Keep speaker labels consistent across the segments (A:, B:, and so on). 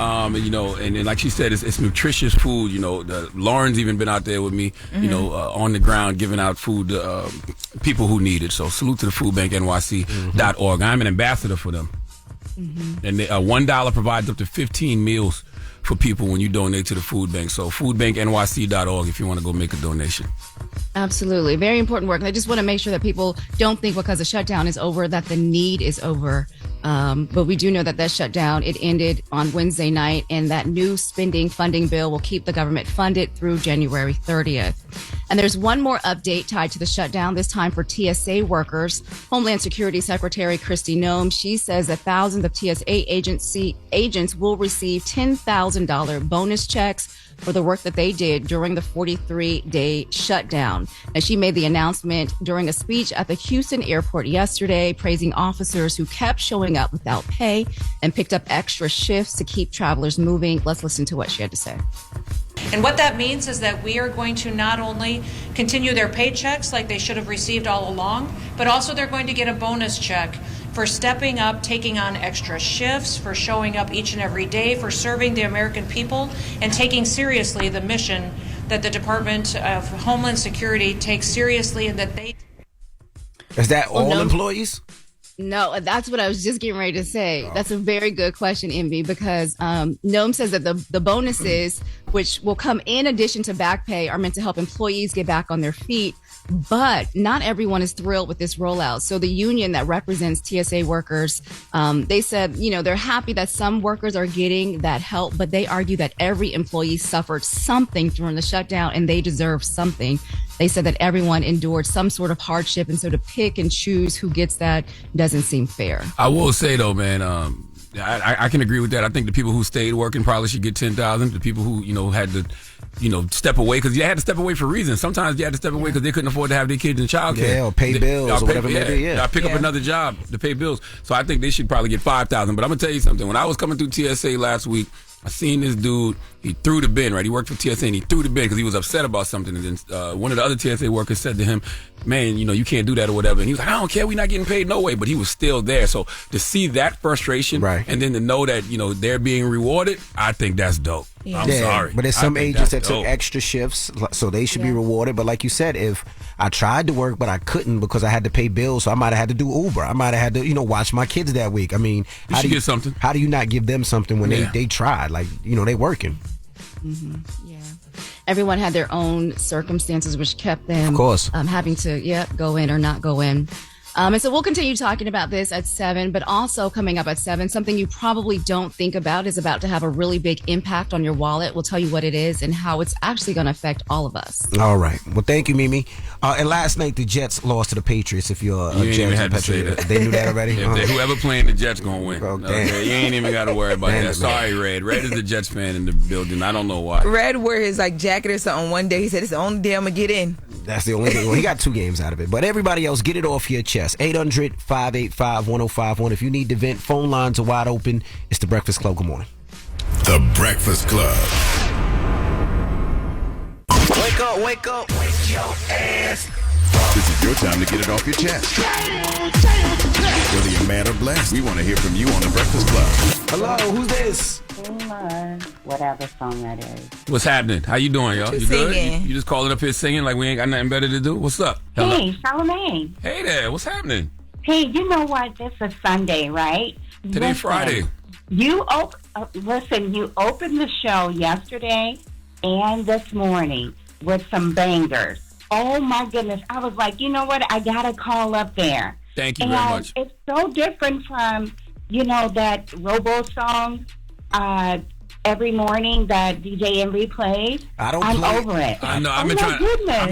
A: And, and like she said, it's nutritious food. Lauren's even been out there with me, on the ground giving out food to people who need it. So salute to the foodbanknyc.org. I'm an ambassador for them. And $1 provides up to 15 meals for people when you donate to the food bank. So foodbanknyc.org if you want to go make a donation.
B: Absolutely. Very important work. And I just want to make sure that people don't think because the shutdown is over that the need is over. But we do know that shutdown, it ended on Wednesday night, and that new funding bill will keep the government funded through January 30th. And there's one more update tied to the shutdown, this time for TSA workers. Homeland Security Secretary Kristi Noem, she says that thousands of TSA agents will receive $10,000 bonus checks for the work that they did during the 43-day shutdown. And she made the announcement during a speech at the Houston airport yesterday, praising officers who kept showing up without pay and picked up extra shifts to keep travelers moving. Let's listen to what she had to say.
C: And what that means is that we are going to not only continue their paychecks like they should have received all along, but also they're going to get a bonus check for stepping up, taking on extra shifts, for showing up each and every day, for serving the American people, and taking seriously the mission that the Department of Homeland Security takes seriously and that they...
D: Is that all employees?
B: No, that's what I was just getting ready to say. Oh. That's a very good question, Envy, because Noem says that the bonuses, which will come in addition to back pay, are meant to help employees get back on their feet. But not everyone is thrilled with this rollout. So the union that represents TSA workers, they said, they're happy that some workers are getting that help, but they argue that every employee suffered something during the shutdown and they deserve something. They said that everyone endured some sort of hardship, and so to pick and choose who gets that doesn't seem fair.
A: I will say, though, man, I can agree with that. I think the people who stayed working probably should get $10,000. The people who had to, step away, because you had to step away for reasons. Sometimes you had to step away because they couldn't afford to have their kids in childcare.
D: Yeah, or pay bills or whatever it may be. Yeah.
A: I pick up another job to pay bills. So I think they should probably get $5,000. But I'm going to tell you something. When I was coming through TSA last week, I seen this dude. He threw the bin, right? He worked for TSA, and he threw the bin because he was upset about something. And then one of the other TSA workers said to him, man, you can't do that or whatever. And he was like, I don't care. We're not getting paid no way. But he was still there. So to see that frustration,
D: right,
A: and then to know that, they're being rewarded, I think that's dope.
D: Yeah.
A: I'm sorry.
D: But there's some agents that took extra shifts, so they should be rewarded. But like you said, if I tried to work, but I couldn't because I had to pay bills, so I might have had to do Uber. I might have had to, watch my kids that week. I mean,
A: you should get something.
D: How do you not give them something when they tried? Like, they working.
B: Mm-hmm. Yeah. Everyone had their own circumstances, which kept them,
D: of course,
B: having to go in or not go in. And so we'll continue talking about this at 7, but also coming up at 7, something you probably don't think about is about to have a really big impact on your wallet. We'll tell you what it is and how it's actually going to affect all of us.
D: All right. Well, thank you, Mimi. And last night, the Jets lost to the Patriots. If you're a Jets patriot, they knew that already.
A: Whoever playing the Jets going to win.
D: Oh,
A: okay, you ain't even got to worry about that. Sorry, Red. Red is the Jets fan in the building. I don't know why.
E: Red wear his jacket or something one day. He said, it's the only day I'm going to get in.
D: That's the only thing. Well, he got 2 games out of it. But everybody else, get it off your chest. 800-585-1051. If you need to vent, phone lines are wide open. It's The Breakfast Club. Good morning.
F: The Breakfast Club.
D: Wake up, wake up. Wake your ass.
F: This is your time to get it off your chest. Whether you're mad or blessed, we want to hear from you on The Breakfast Club.
D: Hello, who's this?
G: Whatever song that is.
A: What's happening? How you doing, y'all? You good? You just calling up here singing like we ain't got nothing better to do? What's up? Hello?
G: Hey, Charlamagne.
A: Hey there. What's happening?
G: Hey, you know what? This is Sunday, right?
A: Today's Friday.
G: You opened the show yesterday and this morning with some bangers. Oh my goodness. I was like, you know what? I got to call up there.
A: Thank you very much.
G: It's so different from, that Robo song every morning that DJ Envy plays.
D: I'm
G: over it.
A: I know. I've been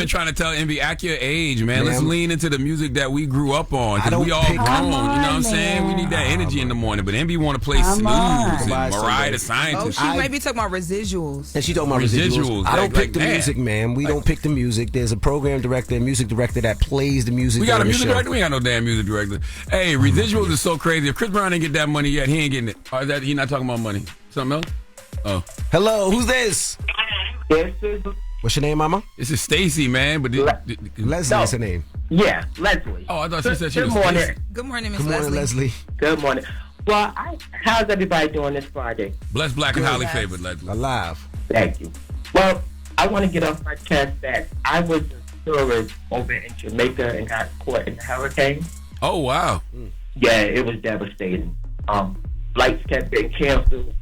A: trying to tell Envy, act your age, man. Let's lean into the music that we grew up on, because we all grown. You know what I'm saying? We need that energy in the morning. But Envy want to play Snooze and Mariah the Scientist.
E: Oh, she might be talking about residuals.
D: And she talking about residuals. I don't pick the music, man. We don't pick the music. There's a program director and music director that plays the music.
A: We got a music director? We ain't got no damn music director. Hey, residuals is so crazy. If Chris Brown didn't get that money yet, he ain't getting it. Or is that he not talking about money? Something else? Oh.
D: Hello, who's this? What's your name, Mama?
A: This is Stacy, man. But
D: Leslie is her name.
H: Yeah, Leslie.
A: Oh, I thought she said she was
H: Good morning.
A: Stacey.
E: Good morning, Miss
D: Good morning, Leslie.
H: Good morning. Well, how's everybody doing this Friday?
A: Blessed, black, and highly favored, Leslie.
D: Alive.
H: Thank you. Well, I want to get off my chest that I was a tourist over in Jamaica and got caught in the hurricane.
A: Oh, wow.
H: Yeah, it was devastating. Flights kept getting canceled.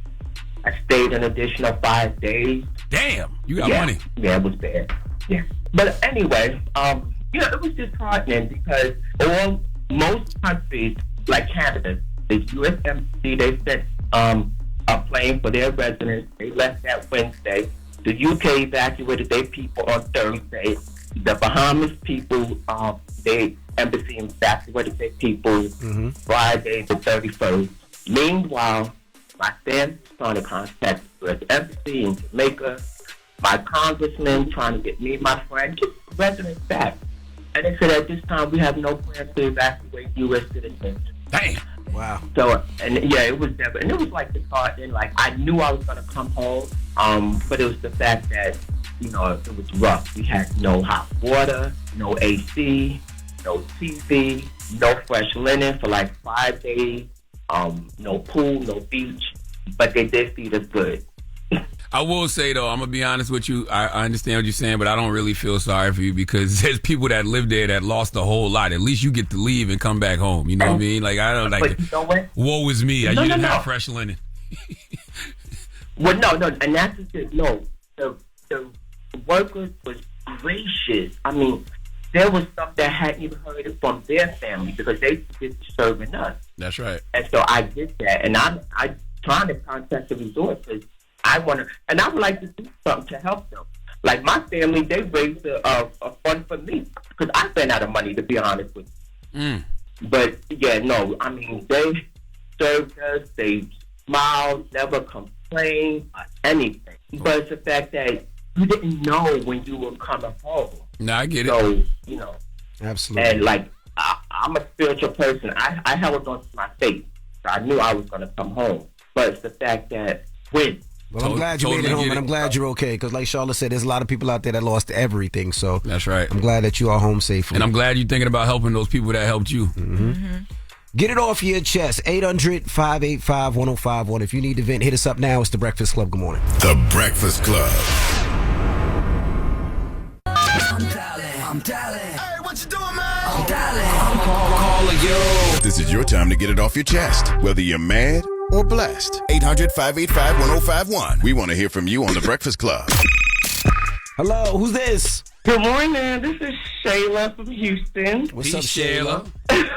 H: I stayed an additional 5 days.
A: Damn, you got
H: yeah.
A: money.
H: Yeah, it was bad. Yeah. But anyway, it was disheartening because most countries, like Canada, the U.S. Embassy, they sent a plane for their residents. They left that Wednesday. The UK evacuated their people on Thursday. The Bahamas people, their embassy evacuated their people Friday the 31st. Meanwhile, my family trying to contact the U.S. Embassy in Jamaica, my congressman trying to get me and my friend, get the residents back. And they said at this time we have no plans to evacuate U.S. citizens.
A: Damn.
D: Wow.
H: So, and yeah, it was devastating. And it was like disheartening. Like, I knew I was going to come home, but it was the fact that, it was rough. We had no hot water, no AC, no TV, no fresh linen for like 5 days, no pool, no beach, but they did feed us good.
A: I will say, though, I'm going to be honest with you. I understand what you're saying, but I don't really feel sorry for you because there's people that live there that lost a whole lot. At least you get to leave and come back home. You know what I mean? Like, I don't like,
H: but you know what?
A: Woe is me. You didn't have fresh linen.
H: Well, no, and that's just it. No, the workers was gracious. I mean, there was some that hadn't even heard it from their family because they just serving us.
A: That's right.
H: And so I get that. And I'm trying to contact the resort because I want to, and I would like to do something to help them. Like my family, they raised a fund for me because I ran out of money, to be honest with you. But yeah, no, I mean, they served us, they smiled, never complained, or anything. But it's the fact that you didn't know when you were coming home.
A: No, I get it.
H: So,
D: Absolutely.
H: And like, I'm a spiritual person. I held on to my faith. So I knew I was going to come home. But it's the fact that when.
D: Well, I'm glad you made it home, and I'm glad you're okay. Because, like Charlotte said, there's a lot of people out there that lost everything. So
A: that's right.
D: I'm glad that you are home safely,
A: and I'm glad you're thinking about helping those people that helped you.
D: Get it off your chest. 800-585-1051. If you need to vent, hit us up now. It's the Breakfast Club. Good morning.
F: The Breakfast Club.
I: I'm dialing. Hey, what you doing, man? I'm dialing. I'm
F: calling you. This is your time to get it off your chest, whether you're mad or blessed. 800-585-1051. We want to hear from you on The Breakfast Club.
D: Hello, who's this?
J: Good morning. This is Shayla from Houston.
D: What's up, Shayla?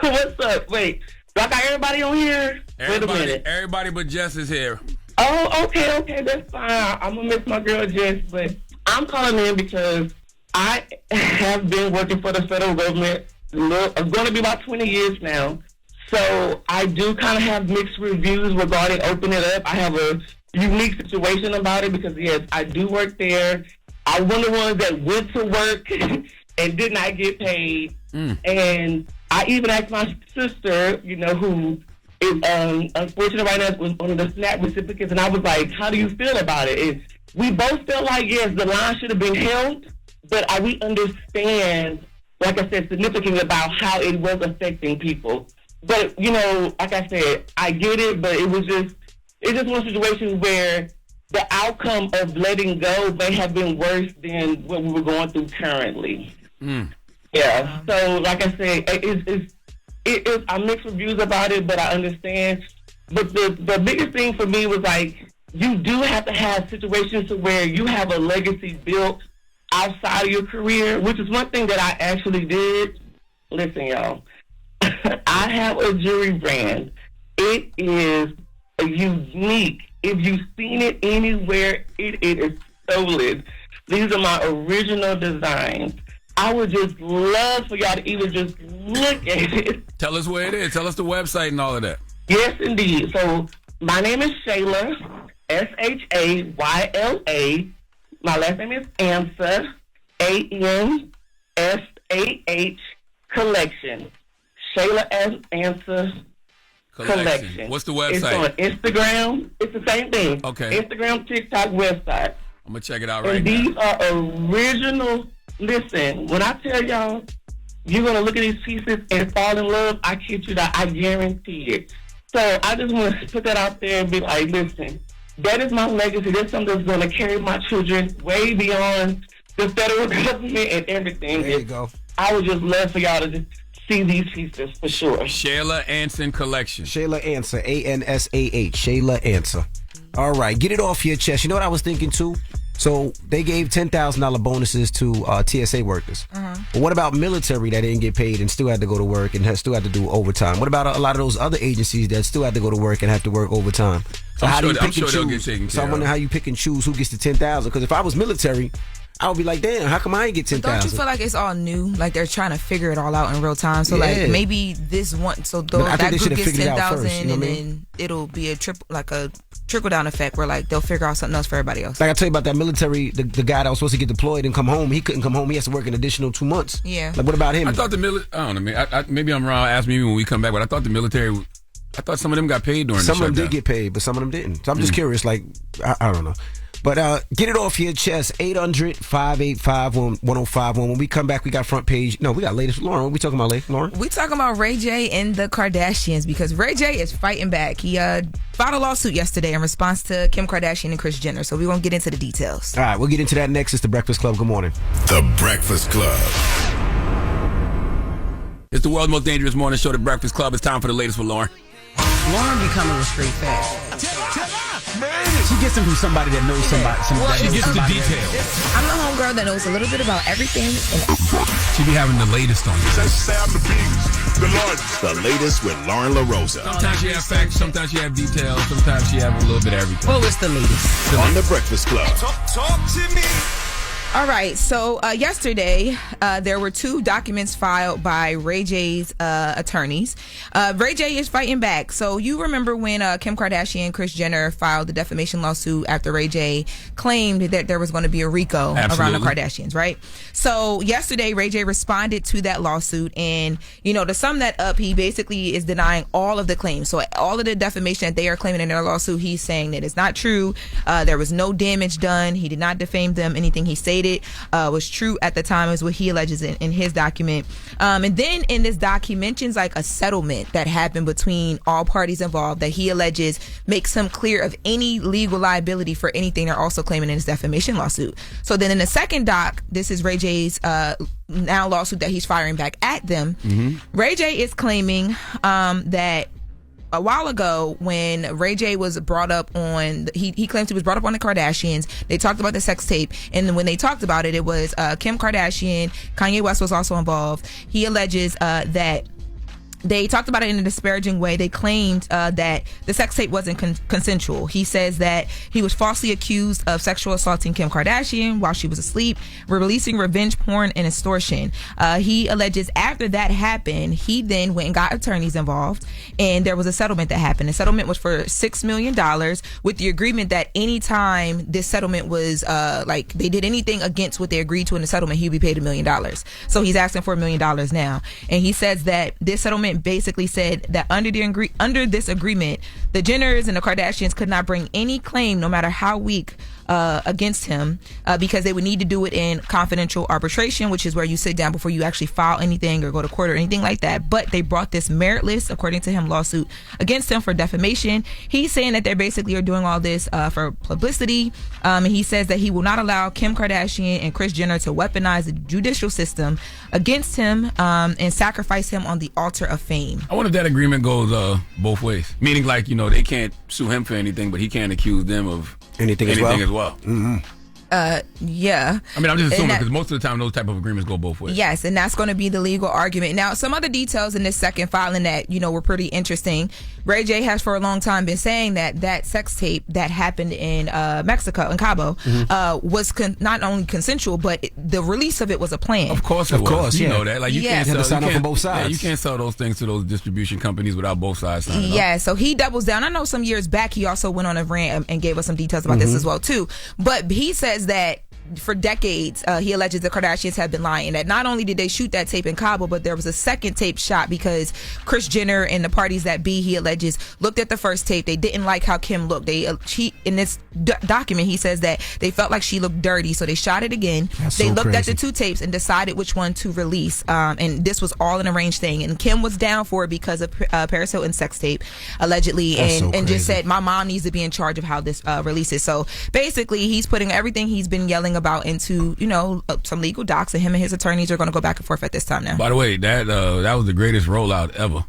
J: What's up? Wait, do I got everybody on here? Wait a minute.
A: Everybody but Jess is here.
J: Oh, okay, that's fine. I'm going to miss my girl Jess, but I'm calling in because I have been working for the federal government. It's going to be about 20 years now. So I do kind of have mixed reviews regarding opening it up. I have a unique situation about it because, yes, I do work there. I'm one of the ones that went to work and did not get paid. And I even asked my sister, who is unfortunate right now, was one of the SNAP recipients, and I was like, how do you feel about it? And we both felt like, yes, the line should have been held, but we understand, like I said, significantly about how it was affecting people. But, like I said, I get it, but it's just one situation where the outcome of letting go may have been worse than what we were going through currently. Yeah. So, like I said, it's I mixed reviews about it, but I understand. But the biggest thing for me was like, you do have to have situations to where you have a legacy built outside of your career, which is one thing that I actually did. Listen, y'all. I have a jewelry brand. It is unique. If you've seen it anywhere, it is stolen. These are my original designs. I would just love for y'all to even just look at it.
A: Tell us where it is. Tell us the website and all of that.
J: Yes, indeed. So my name is Shayla, Shayla. My last name is Ansah, Ansah Collection. Shayla Ansah Collection.
A: What's the website?
J: It's on Instagram. It's the same thing.
A: Okay.
J: Instagram, TikTok, website.
A: I'm going to check it out right
J: now. And these are original. Listen, when I tell y'all, you're going to look at these pieces and fall in love, I kid you not, I guarantee it. So I just want to put that out there and be like, listen, that is my legacy. That's something that's going to carry my children way beyond the federal government and everything.
D: There you go.
J: I would just love for y'all to just see these pieces for sure.
A: Shayla Anson Collection.
D: Shayla Ansah, ANSAH. Shayla Ansah. All right, get it off your chest. You know what I was thinking too? So they gave $10,000 bonuses to TSA workers. But what about military that didn't get paid and still had to go to work and still had to do overtime? What about a lot of those other agencies that still had to go to work and have to work overtime? So how do you pick and choose? So I wonder how you pick and choose who gets the $10,000. Because if I was military, I would be like, damn, how come I ain't get $10,000?
E: Don't you feel like it's all new? Like they're trying to figure it all out in real time. So like maybe this one, so that group gets 10,000, and then it'll be a trickle down effect where like they'll figure out something else for everybody else.
D: Like I tell you about that military, the guy that was supposed to get deployed and come home, he couldn't come home. He has to work an additional 2 months.
E: Yeah.
D: Like what about him?
A: I thought the military. I don't know. Maybe I'm wrong. Ask me when we come back. But I thought the military. I thought some of them got paid during the shutdown.
D: Some of them did get paid, but some of them didn't. So I'm just curious. Like I don't know. But get it off your chest. 800-585-1051. When we come back, we got front page. No, we got latest. Lauren, what we talking about, Lauren?
E: We talking about Ray J and the Kardashians because Ray J is fighting back. He filed a lawsuit yesterday in response to Kim Kardashian and Kris Jenner. So we won't get into the details.
D: All right, we'll get into that next. It's The Breakfast Club. Good morning.
F: The Breakfast Club.
A: It's the world's most dangerous morning show, The Breakfast Club. It's time for the latest with Lauren.
K: Lauren becoming a straight fast.
L: She gets them from somebody that knows somebody.
A: She gets the details.
E: I'm the homegirl that knows a little bit about everything.
A: She be having the latest on you.
F: The latest with Loren LoRosa.
A: Sometimes she have facts, sometimes she have details, sometimes she have a little bit of everything.
K: Well, it's the latest.
F: On The Breakfast Club.
I: Talk to me.
E: All right, so yesterday there were 2 documents filed by Ray J's attorneys. Ray J is fighting back. So you remember when Kim Kardashian and Kris Jenner filed the defamation lawsuit after Ray J claimed that there was going to be a RICO around the Kardashians, right? So yesterday Ray J responded to that lawsuit, and to sum that up, he basically is denying all of the claims. So all of the defamation that they are claiming in their lawsuit, he's saying that it's not true. There was no damage done. He did not defame them. Anything he stated was true at the time, is what he alleges in his document. And then in this doc, he mentions like a settlement that happened between all parties involved that he alleges makes him clear of any legal liability for anything they're also claiming in his defamation lawsuit. So then in the second doc, this is Ray J's now lawsuit that he's firing back at them. Ray J is claiming that a while ago when Ray J was brought up on, he claims he was brought up on the Kardashians. They talked about the sex tape, and when they talked about it, it was Kim Kardashian. Kanye West was also involved. He alleges that they talked about it in a disparaging way. They claimed that the sex tape wasn't consensual. He says that he was falsely accused of sexual assaulting Kim Kardashian while she was asleep, releasing revenge porn and extortion. He alleges after that happened, he then went and got attorneys involved, and there was a settlement that happened. The settlement was for $6 million with the agreement that anytime this settlement was like they did anything against what they agreed to in the settlement, he'd be paid $1 million. So he's asking for $1 million now. And he says that this settlement basically said that under this agreement, the Jenners and the Kardashians could not bring any claim, no matter how weak, against him because they would need to do it in confidential arbitration, which is where you sit down before you actually file anything or go to court or anything like that. But they brought this meritless, according to him, lawsuit against him for defamation. He's saying that they basically are doing all this for publicity. And he says that he will not allow Kim Kardashian and Kris Jenner to weaponize the judicial system against him and sacrifice him on the altar of fame.
A: I wonder if that agreement goes both ways. Meaning, like, they can't sue him for anything, but he can't accuse them of anything as well.
E: Yeah.
A: I mean, I'm just assuming because most of the time those type of agreements go both ways.
E: Yes, and that's going to be the legal argument. Now, some other details in this second filing that, were pretty interesting. Ray J has for a long time been saying that sex tape that happened in Mexico, in Cabo, was not only consensual, but the release of it was a plan.
A: Of course it was.
D: Course,
A: you know that. Like, you can't
D: have to sign off on both sides.
A: Yeah, you can't sell those things to those distribution companies without both sides signing off.
E: So he doubles down. I know some years back he also went on a rant and gave us some details about this as well, too. But he says that for decades, he alleges the Kardashians have been lying. That not only did they shoot that tape in Cabo, but there was a second tape shot because Kris Jenner and the parties that be, he alleges, looked at the first tape. They didn't like how Kim looked. In this document, he says that they felt like she looked dirty, so they shot it again. They looked at the two tapes and decided which one to release. And this was all an arranged thing. And Kim was down for it because of Paris Hilton's sex tape, allegedly, and just said, my mom needs to be in charge of how this releases. So basically, he's putting everything he's been yelling about into, some legal docs, and him and his attorneys are going to go back and forth at this time now.
A: By the way, that was the greatest rollout ever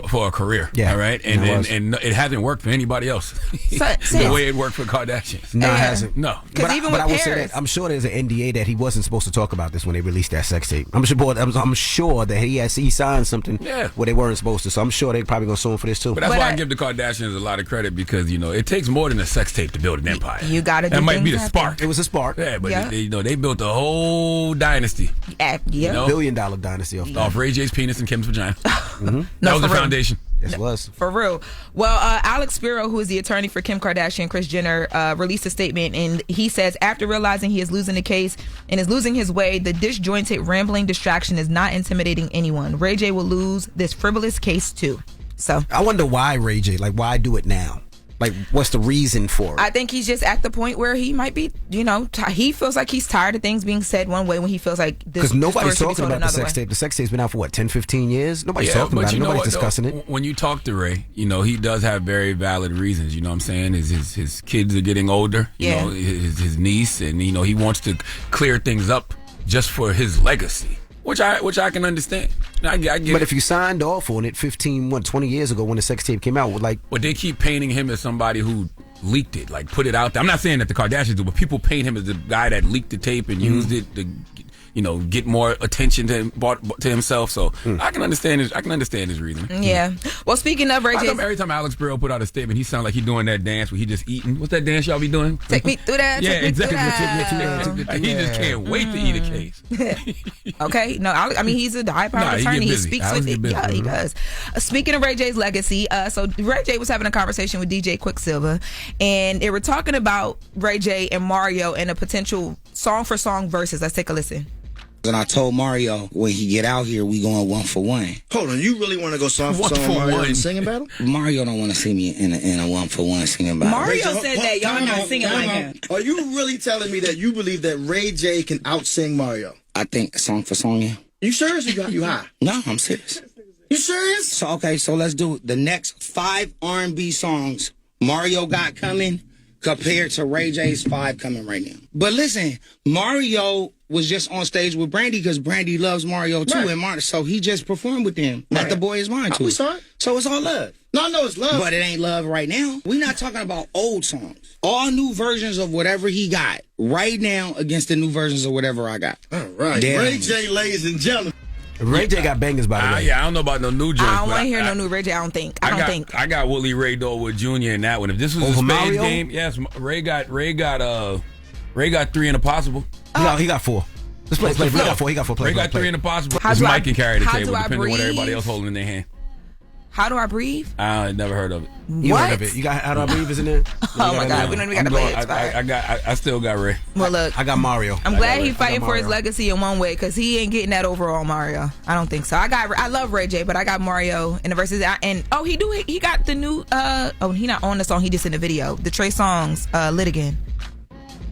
A: for a career. Yeah. All right, and it hasn't worked for anybody else. The way it worked for Kardashians.
D: No, it hasn't.
A: No,
E: but even
D: I will
E: Paris,
D: say that I'm sure there's an NDA that he wasn't supposed to talk about this when they released that sex tape. I'm sure that he signed something where they weren't supposed to. So I'm sure they're probably gonna sue him for this too.
A: But that's why I give the Kardashians a lot of credit because it takes more than a sex tape to build an empire.
E: You gotta.
A: That might be the spark.
D: It was a spark.
A: Yeah, but they built a whole dynasty.
E: $1
D: billion dynasty
A: off Ray J's penis and Kim's vagina.
D: Mm-hmm.
A: That was the foundation.
D: Yes, it was.
E: For real. Well, Alex Spiro, who is the attorney for Kim Kardashian and Kris Jenner, released a statement, and he says, after realizing he is losing the case and is losing his way, the disjointed, rambling distraction is not intimidating anyone. Ray J will lose this frivolous case too. So
D: I wonder why Ray J. Like, why do it now? Like, what's the reason for it?
E: I think he's just at the point where he might be, he feels like he's tired of things being said one way when he feels like this.
D: Because nobody's
E: story
D: talking about the sex tape. The sex tape's been out for what, 10, 15 years? Nobody's talking about it. Nobody's discussing it.
A: When you talk to Ray, he does have very valid reasons. You know what I'm saying? His kids are getting older. You know, his niece, and he wants to clear things up just for his legacy. Which I can understand. I get
D: but if you signed off on it 20 years ago when the sex tape came out,
A: but they keep painting him as somebody who leaked it, like put it out there. I'm not saying that the Kardashians do, but people paint him as the guy that leaked the tape and used it to, get more attention to himself. So I can understand his reasoning.
E: Yeah. Well, speaking of Ray J,
A: every time Alex Spiro put out a statement, he sounds like he's doing that dance where he just eating. What's that dance y'all be doing?
E: Take me through that.
A: Yeah, exactly.
E: He
A: just can't wait to eat a case.
E: Okay. No, I mean he's a high-powered attorney. He speaks with it. Yeah, he does. Speaking of Ray J's legacy, so Ray J was having a conversation with DJ Quicksilver, and they were talking about Ray J and Mario and a potential song-for-song versus. Let's take a listen.
M: And I told Mario, when he get out here, we going 1 for 1.
N: Hold on, you really want to go song for song Mario in a singing battle?
M: Mario don't want to see me in a 1 for 1 singing battle.
K: Mario said that y'all not singing like him.
N: Are you really telling me that you believe that Ray J can out-sing Mario?
M: I think song for song, yeah.
N: You serious? You high?
M: No, I'm serious.
N: You serious?
M: So let's do it. The next 5 R&B songs Mario got coming compared to Ray J's 5 coming right now. But listen, Mario was just on stage with Brandy because Brandy loves Mario too, and Martin, so he just performed with them. Let the boy is mine too.
N: We saw it.
M: So it's all love.
N: No, I know it's love.
M: But it ain't love right now. We're not talking about old songs. All new versions of whatever he got right now against the new versions of whatever I got.
N: All right.
M: Damn.
N: Ray J, ladies and gentlemen.
D: Ray J got bangers, by the way.
A: Yeah, I don't know about no new joints.
E: I don't want to hear no new Ray J. I don't think.
A: I got Willie Ray Doe Jr. in that one. If this was a Spades game, yes, Ray got 3 in a possible.
D: He got 4. Let's play. He got 4. He got 4.
A: Ray got 3 in a possible. His mic can carry the table, depending on what everybody else holding in their hand.
E: How Do I Breathe?
A: I never heard of it.
D: You heard of it? You got How Do I Breathe is in there?
E: Oh my God, we don't even got to play it.
A: I still got Ray.
E: Well, look,
D: I got Mario.
E: I'm glad he's fighting for his legacy in one way because he ain't getting that overall Mario. I don't think so. I love Ray J, but I got Mario in the verses. And he got the new. He not on the song. He just in the video. The Trey Songz Lit Again.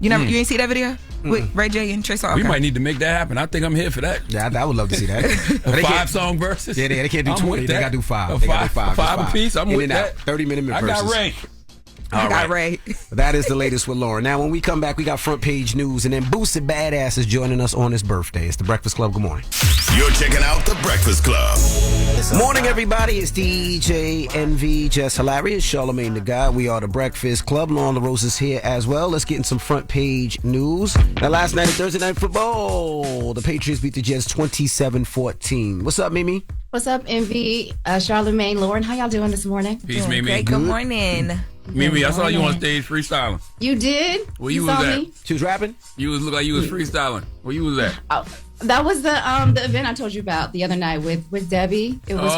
E: You ain't see that video with Ray J and Trey Songz?
A: We might need to make that happen. I think I'm here for that.
D: Yeah, I would love to see that.
A: A 5-song versus.
D: Yeah, they can't do 20. They gotta do 5. They gotta do 5.
A: 5 apiece. I'm with that.
D: 30-minute verses.
A: I got Ray.
E: I got Ray.
D: That is the latest with Loren. Now, when we come back, we got front page news, and then Boosie Badazz is joining us on his birthday. It's the Breakfast Club. Good morning.
F: You're checking out the Breakfast Club.
D: Morning, everybody. It's DJ NV, Jess Hilarious, Charlamagne the God. We are the Breakfast Club. Loren LoRosa is here as well. Let's get in some front page news. Now, last night at Thursday Night Football, the Patriots beat the Jets 27-14. What's up, Mimi?
B: What's up, NV? Charlamagne, Loren, how y'all doing this morning?
A: Peace, Mimi.
E: Great. Good morning.
A: Mimi, I saw you on stage freestyling.
B: You did?
A: Where you was at?
B: Me?
D: She was rapping?
A: You looked like you was freestyling. Where you was at?
B: Oh, That was the event I told you about the other night with Debbie. It was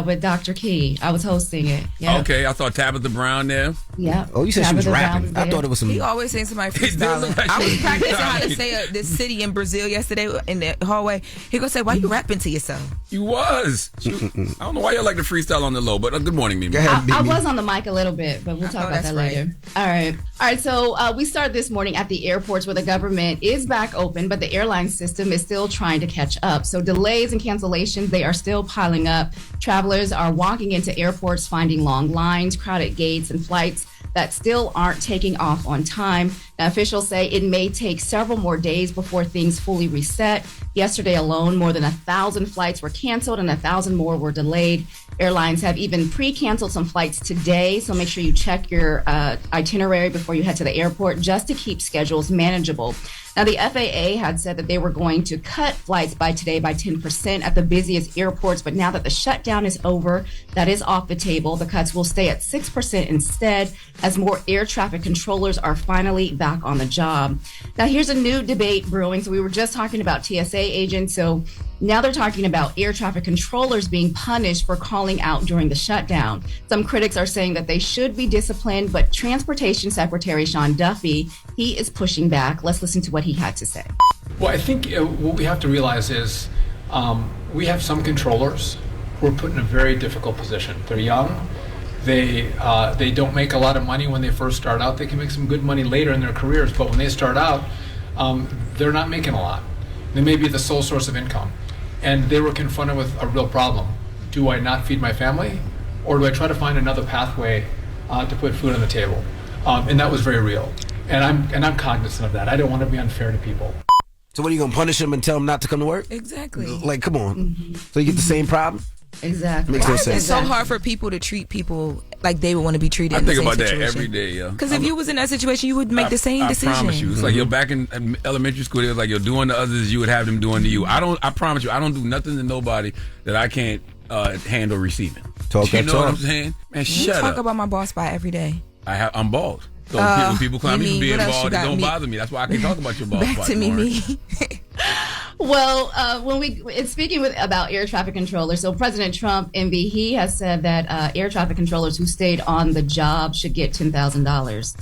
B: with Dr. Key. I was hosting it. Yeah.
A: Okay, I saw Tabitha Brown there.
B: Yeah.
D: Oh, you said she was rapping. I thought it was some.
E: He always saying somebody freestyling. I was practicing how to say this city in Brazil yesterday in the hallway. He gonna say, "Why you rapping to yourself?"
A: You was. I don't know why you like to freestyle on the low, but good morning, Mimi.
D: Go ahead,
B: I was on the mic a little bit, but we'll talk about that later. All right. So we start this morning at the airports where the government is back open, but the airline system is still trying to catch up. So delays and cancellations, they are still piling up. Travelers are walking into airports, finding long lines, crowded gates, and flights that still aren't taking off on time. Now, officials say it may take several more days before things fully reset. Yesterday alone, more than 1,000 flights were canceled and 1,000 more were delayed. Airlines have even pre-canceled some flights today, so make sure you check your itinerary before you head to the airport just to keep schedules manageable. Now, the FAA had said that they were going to cut flights by today by 10% at the busiest airports, but now that the shutdown is over, that is off the table. The cuts will stay at 6% instead, as more air traffic controllers are finally back on the job. Now, here's a new debate brewing. So we were just talking about TSA agents, so now they're talking about air traffic controllers being punished for calling out during the shutdown. Some critics are saying that they should be disciplined, but Transportation Secretary Sean Duffy, he is pushing back. Let's listen to what he had to say.
O: Well, I think what we have to realize is we have some controllers who are put in a very difficult position. They're young. They don't make a lot of money when they first start out. They can make some good money later in their careers, but when they start out, they're not making a lot. They may be the sole source of income. And they were confronted with a real problem. Do I not feed my family? Or do I try to find another pathway to put food on the table? And that was very real. And I'm cognizant of that. I don't want to be unfair to people.
D: So what, are you going to punish them and tell them not to come to work?
E: Exactly.
D: Like, come on. So you get the same problem?
B: Exactly.
D: Makes no sense.
E: It's so hard for people to treat people like they would want to be treated.
A: I
E: in
A: think
E: the same
A: about
E: situation.
A: that every day, yeah.
E: Because if you was in that situation, you would make the same decision.
A: I promise you. It's like you're back in elementary school. It was like you're doing to others, you would have them doing to you. I promise you, I don't do nothing to nobody that I can't handle receiving.
D: Talk
A: you
D: that
A: know
D: talk.
A: what I'm saying? Man, shut
E: talk
A: up.
E: about my boss spot every day.
A: I'm bald. So when people clown me for being bald, it don't bother me. That's why I can talk about your bald
E: Back
A: spot.
E: to me.
B: Well, speaking about air traffic controllers, so President Trump, MB, he has said that air traffic controllers who stayed on the job should get $10,000.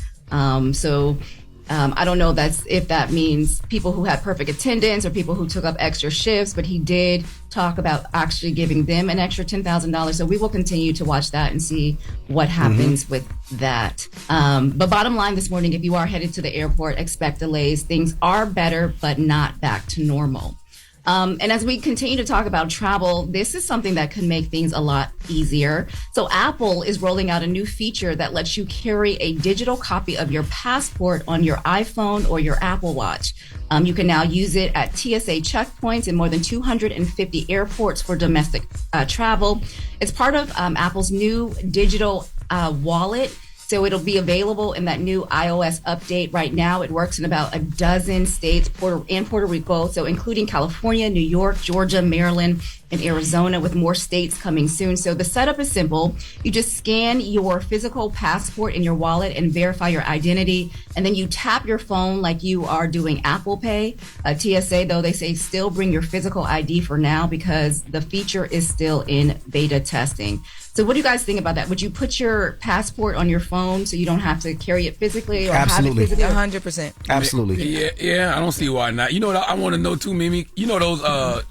B: I don't know if that means people who had perfect attendance or people who took up extra shifts, but he did talk about actually giving them an extra $10,000. So we will continue to watch that and see what happens with that. But bottom line this morning, if you are headed to the airport, expect delays. Things are better, but not back to normal. And as we continue to talk about travel, this is something that could make things a lot easier. So Apple is rolling out a new feature that lets you carry a digital copy of your passport on your iPhone or your Apple Watch. You can now use it at TSA checkpoints in more than 250 airports for domestic travel. It's part of Apple's new digital wallet. So it'll be available in that new iOS update. Right now, it works in about a dozen states, Puerto Rico, so including California, New York, Georgia, Maryland, and Arizona, with more states coming soon. So the setup is simple. You just scan your physical passport in your wallet and verify your identity, and then you tap your phone like you are doing Apple Pay. TSA, though, they say still bring your physical ID for now because the feature is still in beta testing. So what do you guys think about that? Would you put your passport on your phone so you don't have to carry it physically or
D: Absolutely.
E: have it physically? 100%.
D: Absolutely.
A: Yeah, I don't see why not. You know what I want to know too, Mimi? You know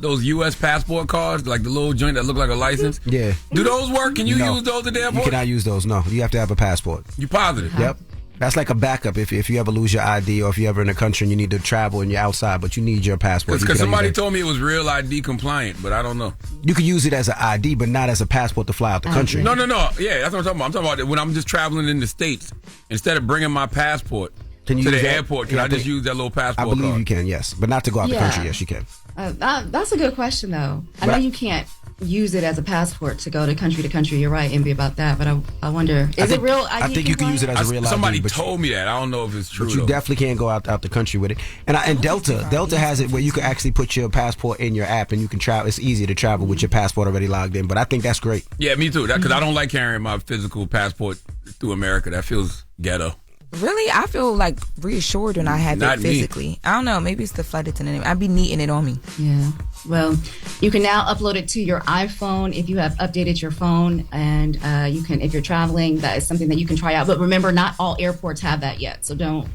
A: those U.S. passport cards, like the little joint that look like a license?
D: Yeah.
A: Do those work? Can you use those at the airport?
D: You cannot use those, no. You have to have a passport.
A: You positive?
D: Yep. That's like a backup if you ever lose your ID or if you're ever in a country and you need to travel and you're outside, but you need your passport.
A: Because somebody told me it was real ID compliant, but I don't know.
D: You could use it as an ID, but not as a passport to fly out the country.
A: No. Yeah, that's what I'm talking about. I'm talking about when I'm just traveling in the States, instead of bringing my passport to the airport, can I just use that little passport
D: I believe
A: card?
D: You can, yes. But not to go out the country, yes, you can.
B: That's a good question, though. I know you can't use it as a passport to go to country. You're right, Envy, about that. But I wonder, is it real ID?
D: I think you can use it as a real ID.
A: Somebody told me that. I don't know if it's true.
D: But you definitely can't go out the country with it. And Delta has it where you can actually put your passport in your app and you can travel. It's easy to travel with your passport already logged in. But I think that's great.
A: Yeah, me too. Because I don't like carrying my physical passport through America. That feels ghetto.
E: Really? I feel like reassured when I had
A: Not
E: that physically.
A: me.
E: I don't know. Maybe it's the flight attendant. I'd be neating it on me.
B: Yeah. Well, you can now upload it to your iPhone if you have updated your phone, and you can, if you're traveling, that is something that you can try out. But remember, not all airports have that yet, so don't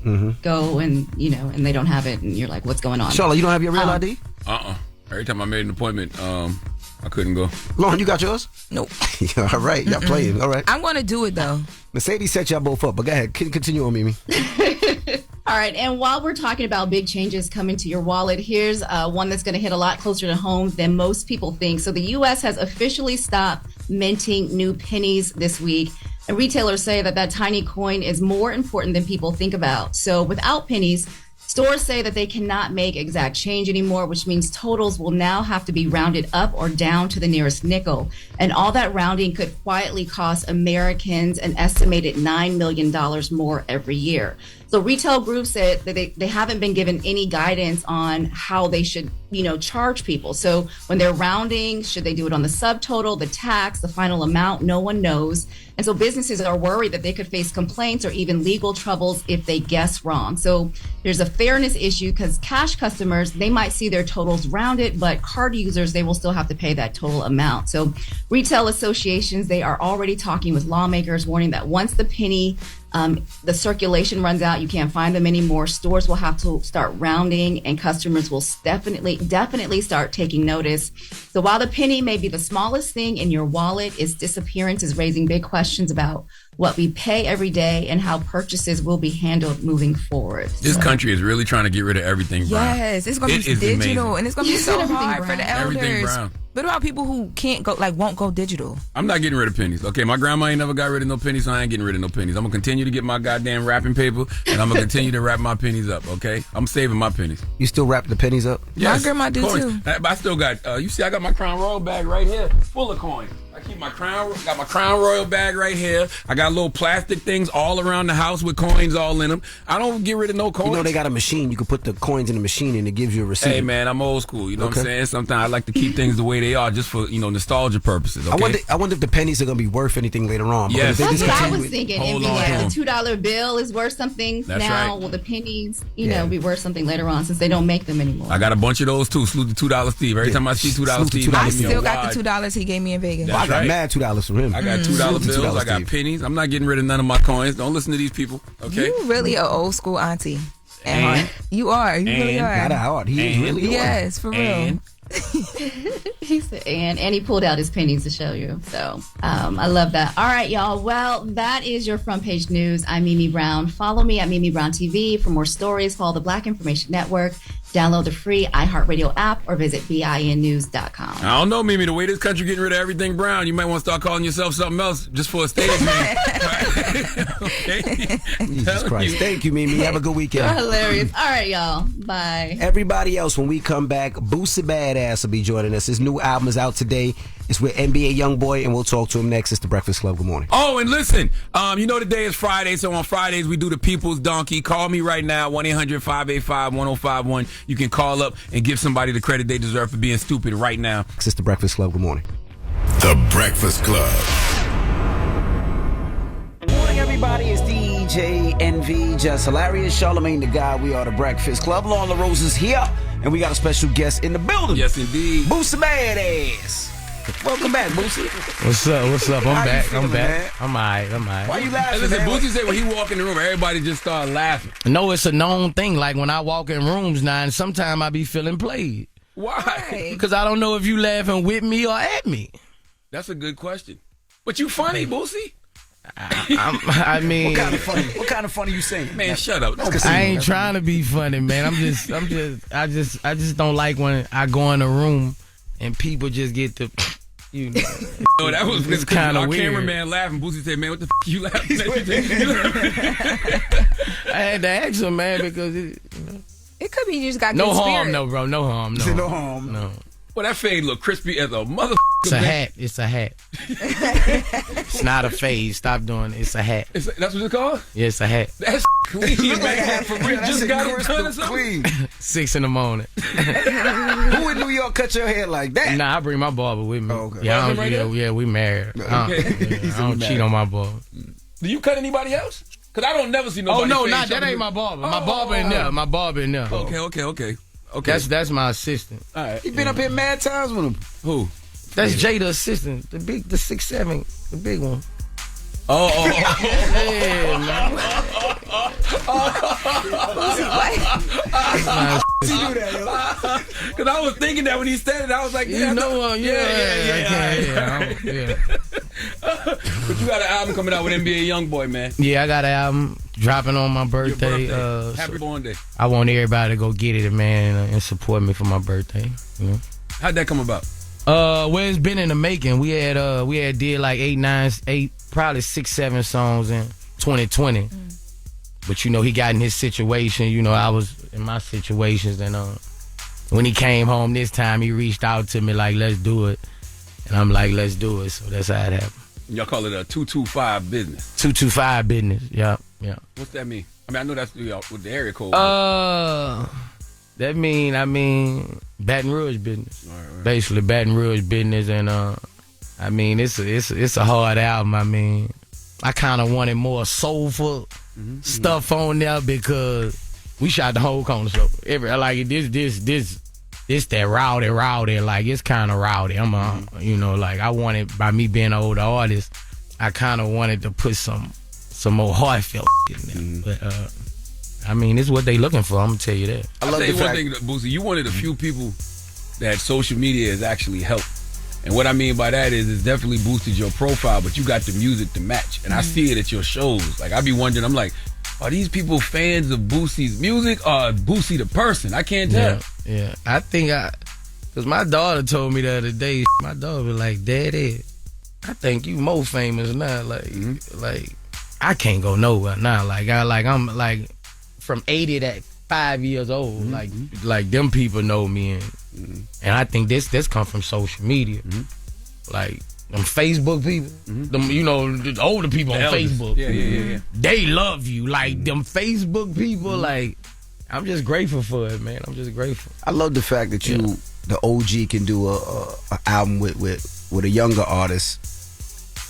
B: go and and they don't have it, and you're like, what's going on?
D: Charlotte, you don't have your real ID?
A: Every time I made an appointment, I couldn't go.
D: Lauren, you got yours?
E: Nope.
D: All right, y'all playing. All right.
E: I'm going to do it, though.
D: Mercedes set y'all both up, but go ahead. Continue on, Mimi.
B: All right, and while we're talking about big changes coming to your wallet, here's one that's going to hit a lot closer to home than most people think. So the U.S. has officially stopped minting new pennies this week, and retailers say that tiny coin is more important than people think about. So without pennies, stores say that they cannot make exact change anymore, which means totals will now have to be rounded up or down to the nearest nickel. And all that rounding could quietly cost Americans an estimated $9 million more every year. So retail groups said that they haven't been given any guidance on how they should, charge people. So when they're rounding, should they do it on the subtotal, the tax, the final amount? No one knows. And so businesses are worried that they could face complaints or even legal troubles if they guess wrong. So there's a fairness issue because cash customers, they might see their totals rounded, but card users, they will still have to pay that total amount. So retail associations, they are already talking with lawmakers, warning that once the penny the circulation runs out, you can't find them anymore. Stores will have to start rounding, and customers will definitely start taking notice. So while the penny may be the smallest thing in your wallet, its disappearance is raising big questions about what we pay every day and how purchases will be handled moving forward.
A: This country is really trying to get rid of everything brown.
E: Yes, it's going to be digital, and it's going to be so hard for the elders.
A: Everything brown.
E: What about people who can't go, won't go digital?
A: I'm not getting rid of pennies. Okay, my grandma ain't never got rid of no pennies, so I ain't getting rid of no pennies. I'm going to continue to get my goddamn wrapping paper, and I'm going to continue to wrap my pennies up, okay? I'm saving my pennies.
D: You still wrap the pennies up?
A: Yes,
E: my grandma do too.
A: But I still got, you see, I got my Crown Royal bag right here, full of coins. I keep my got my Crown Royal bag right here. I got little plastic things all around the house with coins all in them. I don't get rid of no coins.
D: They got a machine. You can put the coins in the machine and it gives you a receipt.
A: Hey, man, I'm old school. You know what I'm saying? Sometimes I like to keep things the way they are just for, nostalgia purposes, okay?
D: I wonder if the pennies are going to be worth anything later on.
A: Yes.
B: That's what I was thinking. The $2 bill is worth something now.
A: Right.
B: Will the pennies, be worth something later on since they don't make them anymore?
A: I got a bunch of those, too. Salute the $2 Steve. Every time I see $2 Steve,
E: I still got the $2 he gave me in Vegas.
D: I got mad $2 from him.
A: I got $2 bills. I got pennies. I'm not getting rid of none of my coins. Don't listen to these people, okay?
E: You really an old school auntie. And you are. You really are.
D: Not a heart. He is really
E: yes, for real.
B: He said, and he pulled out his pennies to show you. So I love that. All right, y'all. Well, that is your front page news. I'm Mimi Brown. Follow me at Mimi Brown TV for more stories. Follow the Black Information Network. Download the free iHeartRadio app or visit BINnews.com.
A: I don't know, Mimi. The way this country getting rid of everything brown, you might want to start calling yourself something else just for a stage name.
D: Okay? Jesus Christ. Thank you, Mimi. Have a good weekend.
B: You're hilarious. All right, y'all. Bye.
D: Everybody else, when we come back, Boosie Badazz will be joining us. His new album is out today. It's with NBA Youngboy, and we'll talk to him next. It's The Breakfast Club. Good morning.
A: Oh, and listen, today is Friday, so on Fridays we do the People's Donkey. Call me right now, 1-800-585-1051. You can call up and give somebody the credit they deserve for being stupid right now.
D: It's The Breakfast Club. Good morning.
F: The Breakfast Club.
L: Good morning, everybody. It's DJ NV, Jess Hilarious, Charlamagne the Guy. We are The Breakfast Club. Loren LoRosa's here, and we got a special guest in the building.
A: Yes, indeed.
L: Boosie Badazz. Welcome back, Boosie.
P: What's up? I'm back.
L: I'm back.
P: I'm all right.
L: Why you laughing,
A: Listen,
L: man?
A: Boosie said when he walk in the room, everybody just start laughing.
P: No, it's a known thing. Like when I walk in rooms now, and sometimes I be feeling played.
A: Why?
P: Because I don't know if you laughing with me or at me.
A: That's a good question. But you funny, Boosie.
P: I mean,
L: what kind of funny you saying?
A: Man, shut up.
P: I ain't trying to be funny, man. I just don't like when I go in a room and people just get to,
A: No, that was
P: it's kind of
A: our
P: weird.
A: cameraman laughing. Boosie said, "Man, what the you laughing at?"
P: I had to ask him, man, because
E: it could be you just got
P: no
E: good
P: harm,
E: spirit.
P: no, bro, no harm, no.
L: No harm.
P: No.
A: Well, that fade look crispy as a mother.
P: It's a hat. It's a hat. It's not a fade. Stop doing it. It's a hat.
A: That's what it's called?
P: Yeah, it's a hat.
A: That's clean, man. You just got it done or something?
P: 6 in the morning.
L: Who in New York cut your hair like that?
P: Nah, I bring my barber with me.
L: Oh, okay.
P: Yeah,
A: Right
P: we married.
L: Okay.
P: I don't cheat on my barber.
A: Do you cut anybody else? Because I don't never see
P: Oh
A: nobody.
P: no,
A: face
P: that
A: showing
P: ain't
A: you.
P: my barber. My barber in there. My barber in there.
A: Okay.
P: That's my assistant.
A: All right.
L: He been up here mad times with him.
A: Who?
P: That's Jay, the assistant, the 6'7", the big one.
A: Oh.
P: Yeah, man.
A: Because I was thinking that when he said it, I was like,
P: Yeah.
A: But you got an album coming out with NBA YoungBoy, man.
P: Yeah, I got an album dropping on my birthday.
A: Happy born day.
P: I want everybody to go get it, man, and support me for my birthday. You know?
A: How'd that come about?
P: Well, it's been in the making. We had did like 8, probably 6, 7 songs in 2020. But you know, he got in his situation. You know, I was in my situations, and when he came home this time, he reached out to me like, "Let's do it," and I'm like, "Let's do it." So that's how it happened.
A: Y'all call it a 225 business.
P: 225 business. Yeah.
A: What's that mean? I mean, I know that's with the area code.
P: That mean Baton Rouge business.
A: Right.
P: Basically Baton Rouge business, and I mean it's a hard album. I mean, I kind of wanted more soulful stuff on there because we shot the whole corner store. This that rowdy, like it's kind of rowdy. Like I wanted, by me being an older artist, I kind of wanted to put some more heartfelt in there. But I mean, it's what they looking for. I'm gonna tell you that.
A: I'll tell you one thing, Boosie. You one of the few people that social media has actually helped. And what I mean by that is it's definitely boosted your profile, but you got the music to match. And I see it at your shows. Like, I be wondering, I'm like, are these people fans of Boosie's music or Boosie the person? I can't tell.
P: Yeah. I think because my daughter told me the other day, my daughter was like, "Daddy, I think you more famous now. Like, I can't go nowhere now. I'm from 80 to 5 years old. Like them people know me, and I think this come from social media. Like them Facebook people, them the older people on Facebook.
A: Yeah.
P: They love you. Like them Facebook people. Like, I'm just grateful for it, man. I'm just grateful.
D: I love the fact that the OG, can do a album with a younger artist.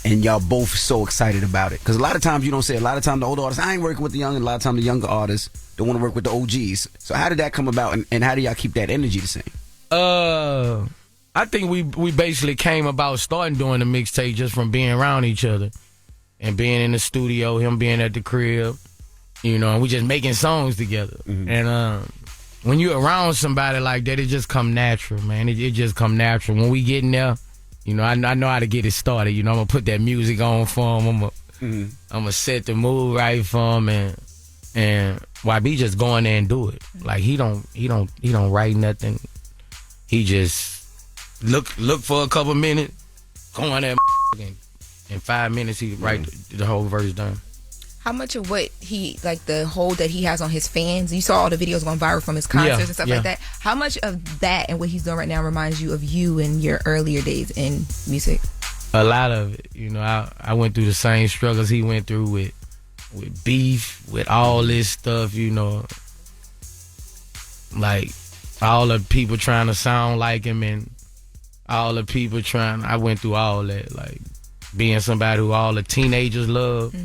D: And y'all both so excited about it. Because a lot of times you don't say, a lot of times the older artists, I ain't working with the young, and a lot of times the younger artists don't want to work with the OGs. So how did that come about, and how do y'all keep that energy the same?
P: I think we basically came about starting doing the mixtape just from being around each other and being in the studio, him being at the crib, and we just making songs together. And when you're around somebody like that, it just come natural, man. It just come natural. When we get in there, I know how to get it started. I'm gonna put that music on for him. I'm gonna set the mood right for him, and YB just go in there and do it. Like he don't write nothing. He just look for a couple minutes, go in there, and in 5 minutes he write the whole verse done.
E: How much of what the hold that he has on his fans, you saw all the videos going viral from his concerts and stuff like that. How much of that and what he's doing right now reminds you of you and your earlier days in music?
P: A lot of it. I went through the same struggles he went through with beef, with all this stuff, like all the people trying to sound like him and all the people I went through all that, like being somebody who all the teenagers love.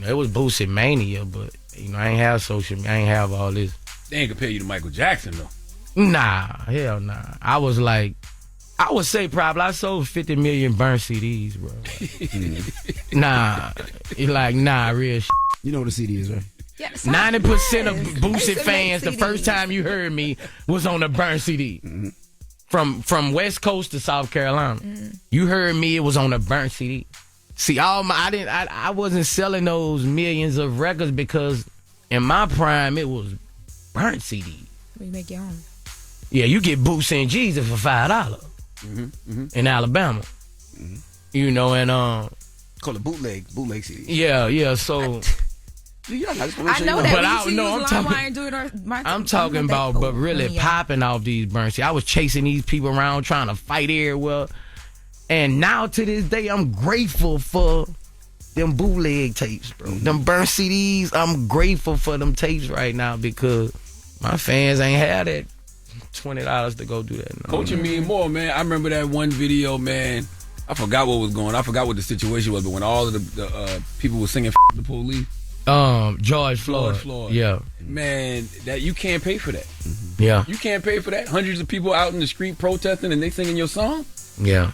P: It was Boosie mania, but I ain't have I ain't have all this.
A: They ain't compare you to Michael Jackson though.
P: Nah, hell nah. I would say probably I sold 50 million burnt CDs, bro. Nah, real shit.
D: You know what a CD is, right?
E: Yeah,
P: 90% of Boosie fans, the first time you heard me was on a burnt CD. From West Coast to South Carolina. You heard me, it was on a burnt CD. See, I wasn't selling those millions of records because in my prime it was burnt CD.
E: You make your own.
P: Yeah, you get Boosie and Jesus for $5 in Alabama. And
D: call it bootleg CD.
P: Yeah. So
E: I know that.
P: I'm talking about, but really popping off these burnt CDs. I was chasing these people around trying to fight everywhere. And now to this day, I'm grateful for them bootleg tapes, bro. Them burnt CDs, I'm grateful for them tapes right now because my fans ain't had that $20 to go do that. No.
A: Culture mean more, man. I remember that one video, man. I forgot what was going on. I forgot what the situation was, but when all of the people were singing the police,
P: George Floyd. Yeah.
A: Man, that you can't pay for that.
P: Yeah.
A: You can't pay for that. Hundreds of people out in the street protesting and they singing your song?
P: Yeah.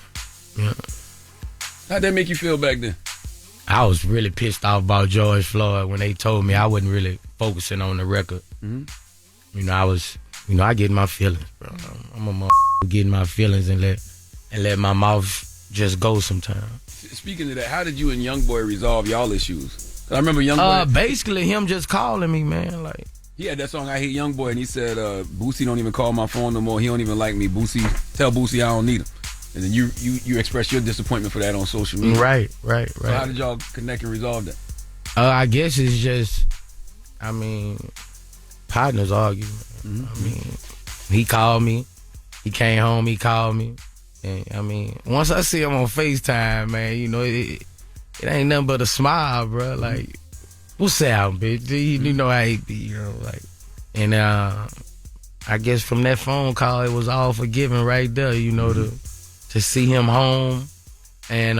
A: How'd that make you feel back then?
P: I was really pissed off about George Floyd when they told me I wasn't really focusing on the record. You know, I get my feelings, bro. I'm a get my feelings and let my mouth just go sometimes.
A: Speaking of that, how did you and Youngboy resolve y'all issues? I remember Youngboy.
P: Basically him just calling me, man. Like,
A: he had that song I Hate Youngboy, and he said, Boosie don't even call my phone no more. He don't even like me. Tell Boosie I don't need him. And then you expressed your disappointment for that on social media.
P: Right.
A: So how did y'all connect and resolve that?
P: I guess it's just, I mean, partners argue. I mean, he called me. He came home, he called me. And I mean, once I see him on FaceTime, man, you know, it ain't nothing but a smile, bro. Like, what's up, bitch? You know how he be, you know, like. And I guess from that phone call, it was all forgiven right there, you know, to see him home and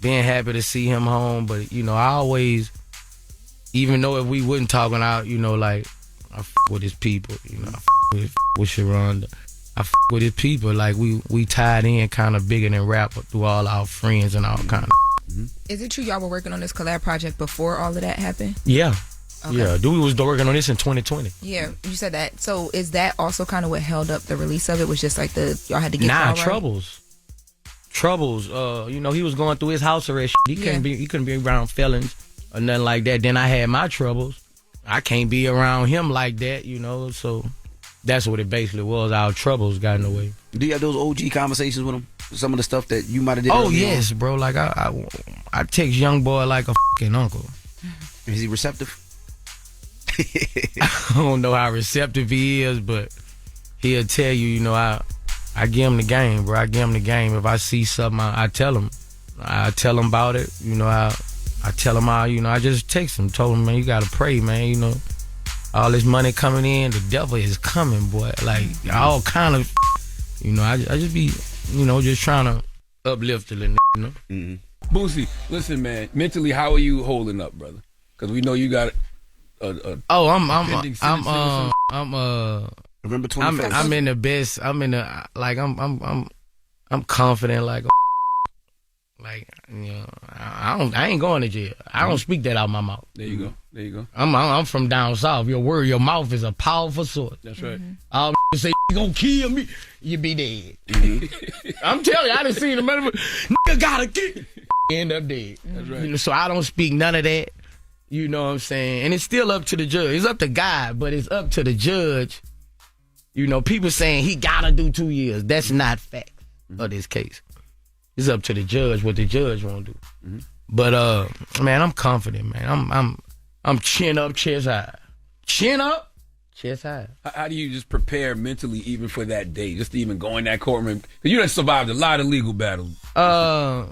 P: being happy to see him home. But, you know, I always, even though if we wasn't talking out, you know, like, I with his people, you know, I with Sharonda. I with his people, like we tied in kind of bigger than rap through all our friends and all kind of.
E: Is it true y'all were working on this collab project before all of that happened?
P: Yeah.
E: Okay.
P: Yeah, dude was working on this in 2020.
E: Yeah, you said that. So is that also kind of what held up the release of it? Was just like y'all had to get it
P: Troubles. You know, he was going through his house arrest. He couldn't be around felons or nothing like that. Then I had my troubles. I can't be around him like that, you know, so that's what it basically was. Our troubles got in the way.
D: Do you have those OG conversations with him? Some of the stuff that you might have did.
P: Oh yes, bro. Like I text Youngboy like a fucking uncle.
D: Is he receptive?
P: I don't know how receptive he is, but he'll tell you. You know, I give him the game, bro. I give him the game. If I see something, I tell him. I tell him about it. You know, I tell him how. You know, I just text him, told him, man, you gotta pray, man. You know. All this money coming in, the devil is coming, boy. Like, all kind of, you know, I just be, you know, just trying to uplift a little, you know.
A: Boosie, listen, man, mentally, how are you holding up, brother? Because we know you got
P: November
D: 21st.
P: I'm in the best. I'm in the, like, I'm confident, like, you know, I ain't going to jail. I don't speak that out my mouth.
A: There you go.
P: I'm from down south. Your mouth is a powerful sword.
A: That's right.
P: All say you gonna kill me, you be dead. I'm telling you, I done seen a nigga gotta kill, end up dead.
A: That's right.
P: You know, so I don't speak none of that. You know what I'm saying? And it's still up to the judge. It's up to God, but it's up to the judge. You know, people saying he gotta do 2 years. That's not fact of this case. It's up to the judge what the judge want to do. But man, I'm confident, man. I'm chin up, chest high. Chin up, chest high.
A: How do you just prepare mentally even for that day, just to even go in that courtroom? Because you done survived a lot of legal battles.
P: How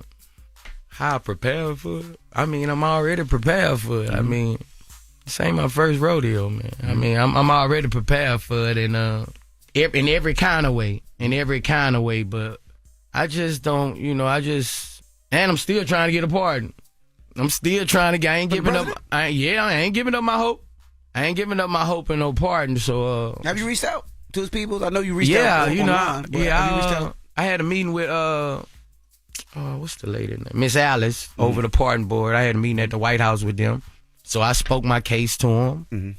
P: I prepare for it? I mean, I'm already prepared for it. I mean, this ain't my first rodeo, man. I mean, I'm already prepared for it in every kind of way. But I just don't, you know, and I'm still trying to get a pardon. I'm still trying to, I ain't giving up. I ain't giving up my hope. I ain't giving up my hope and no pardon. So,
D: have you reached out to his people? I know you reached out.
P: Yeah, you know,
D: online, have you reached out?
P: I had a meeting with, what's the lady name? Miss Alice over the pardon board. I had a meeting at the White House with them. So I spoke my case to them.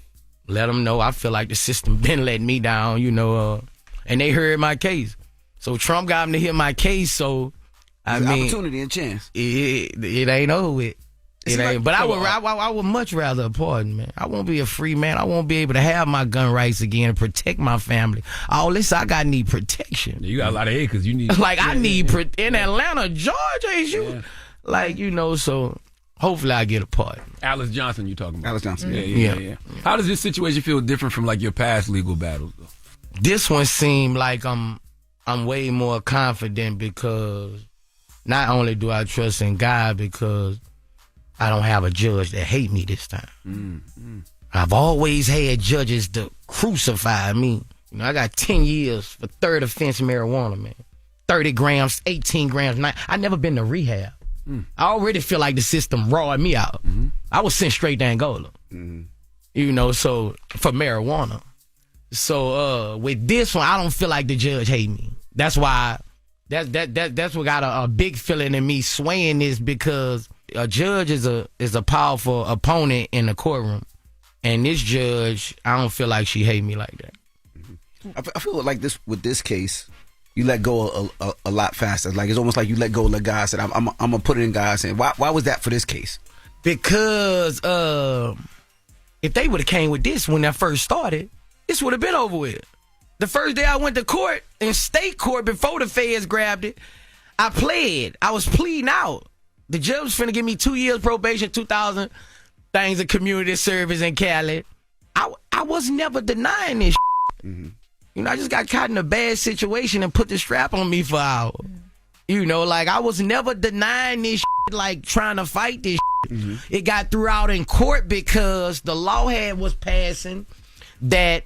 P: Let them know I feel like the system been letting me down, you know, and they heard my case. So Trump got him to hear my case, so I mean,
D: opportunity and chance.
P: It ain't over with. It ain't. But I would much rather a pardon, man. I won't be a free man. I won't be able to have my gun rights again and protect my family. All this I need protection.
A: You got a lot of acres. You need
P: like I need in Atlanta, Georgia, is you like, you know, so hopefully I get a pardon.
A: Alice Johnson, you talking about?
D: Alice Johnson.
A: Yeah. How does this situation feel different from like your past legal battles though?
P: This one seemed like I'm way more confident because not only do I trust in God, because I don't have a judge that hate me this time. I've always had judges to crucify me. You know, I got 10 years for third offense marijuana, man. 30 grams, 18 grams. I never been to rehab. I already feel like the system rawed me out. I was sent straight to Angola. You know, so for marijuana. So with this one, I don't feel like the judge hate me. That's why that's what got a big feeling in me swaying this, because a judge is a powerful opponent in the courtroom, and this judge, I don't feel like she hate me like that.
D: I feel like this with this case, you let go a lot faster. Like it's almost like you let go of the guy. Said I'm gonna put it in God's hand. Why was that for this case?
P: Because if they would have came with this when I first started, this would have been over with. The first day I went to court, in state court, before the feds grabbed it, I pled. I was pleading out. The judge was finna give me 2 years probation, 2,000 things of community service in Cali. I was never denying this shit. You know, I just got caught in a bad situation and put the strap on me for hours. You know, like I was never denying this shit, like trying to fight this shit. It got threw out in court because the law was passing that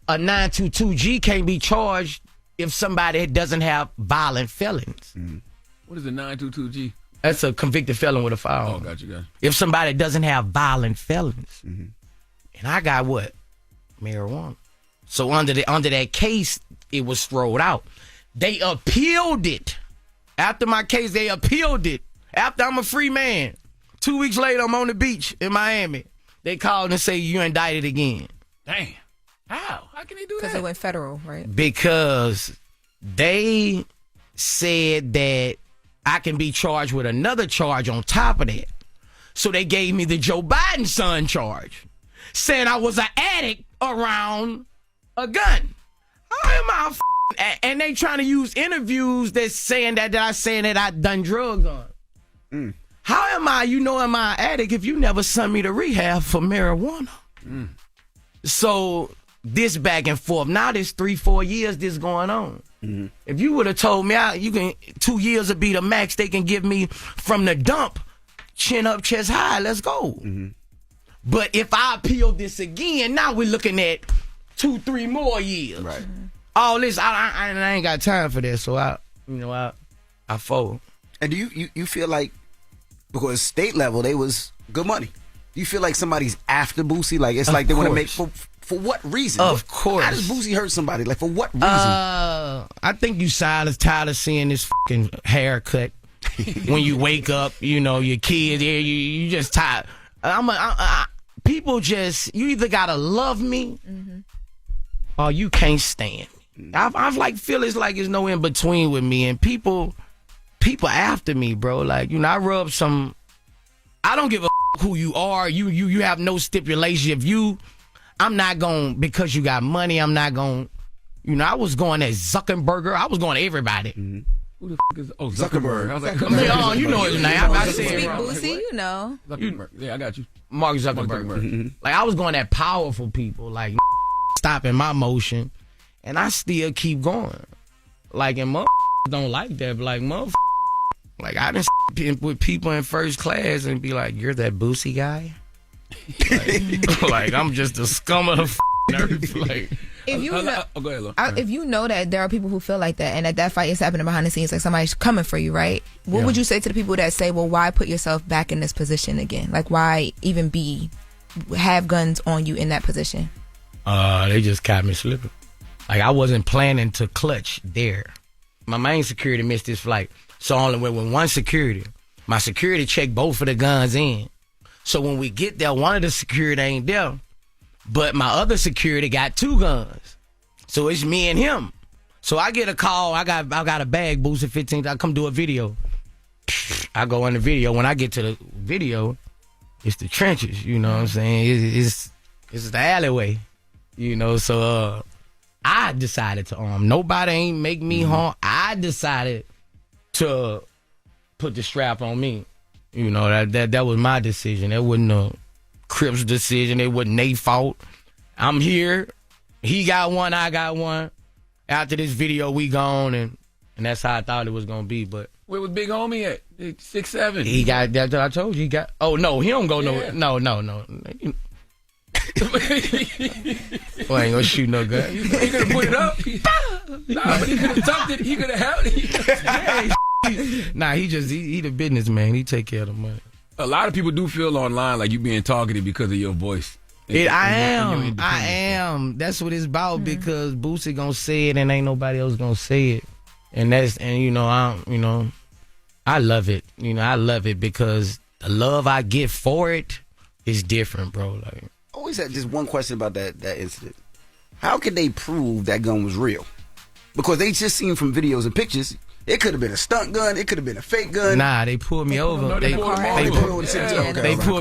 P: a 922G can't be charged if somebody doesn't have violent felons.
A: What is a 922G?
P: That's a convicted felon with a firearm.
A: Oh, gotcha.
P: If somebody doesn't have violent felons. And I got what? Marijuana. So under that case, it was thrown out. They appealed it. After my case, they appealed it. After I'm a free man. 2 weeks later, I'm on the beach in Miami. They called and say, you indicted again.
A: Damn. How? How can they do that?
E: Because it went federal, right?
P: Because they said that I can be charged with another charge on top of that. So they gave me the Joe Biden son charge, saying I was an addict around a gun. How am I and they trying to use interviews that's saying that I done drugs on. How am I, am I an addict if you never sent me to rehab for marijuana? So this back and forth. Now this 3-4 years this going on. If you would have told me 2 years would be the max they can give me from the dump, chin up, chest high, let's go. But if I appeal this again, now we're looking at 2-3 more years.
D: Right.
P: All this, I ain't got time for this, so I fold.
D: And do you feel like, because state level they was good money, do you feel like somebody's after Boosie? Like it's like they want to make for what reason?
P: Of course.
D: How does Boosie hurt somebody? Like for what reason?
P: I think you tired of seeing this fucking haircut when you wake up. You know your kid there. You just tired. People just, you either gotta love me or you can't stand me. I've like feel it's like there's no in between with me, and people after me, bro. Like, I rub some. I don't give a who you are. You have no stipulation. I'm not going because you got money. I'm not going. I was going at Zuckerberg. I was going to everybody.
A: Who the fuck is Zuckerberg? I was like,
P: you know his name. I said
E: Speak Boosie,
A: Zuckerberg. Yeah, I got you.
P: Mark Zuckerberg. Like I was going at powerful people, like stopping my motion, and I still keep going. Like, and don't like that, but like like I done with people in first class and be like, you're that Boosie guy? Like I'm just the scum of the earth. Like,
E: if you know,
A: go ahead, Lo.
E: if you know that there are people who feel like that, and that fight is happening behind the scenes, like somebody's coming for you, right? What would you say to the people that say, well, why put yourself back in this position again? Like, why even have guns on you in that position?
P: They just caught me slipping. Like I wasn't planning to clutch there. My main security missed this flight, so I only went with one security. My security checked both of the guns in. So when we get there, one of the security ain't there, but my other security got 2 guns. So it's me and him. So I get a call. I got a bag, Boosie 15. I come do a video. I go in the video. When I get to the video, it's the trenches. You know what I'm saying? It's the alleyway. So I decided to arm. Nobody ain't make me harm. I decided to put the strap on me. That was my decision. That wasn't a Crips decision. It wasn't their fault. I'm here. He got one. I got one. After this video, we gone, and that's how I thought it was gonna be. But
A: where was Big Homie at? 6'7".
P: He got that. I told you he got. Oh no, he don't go no. No. Well, I ain't gonna shoot no gun.
A: He could have put it up. But he could have dumped it. He could have held it.
P: Nah, he the businessman. He take care of the money.
A: A lot of people do feel online like you being targeted because of your voice.
P: I am. That's what it's about because Boosie gonna say it and ain't nobody else gonna say it. And I love it. I love it because the love I get for it is different, bro. Like,
D: I always had just one question about that incident. How could they prove that gun was real? Because they just seen from videos and pictures. It could have been a stunt gun. It could have been a fake gun.
P: Nah, they pulled me over. They pulled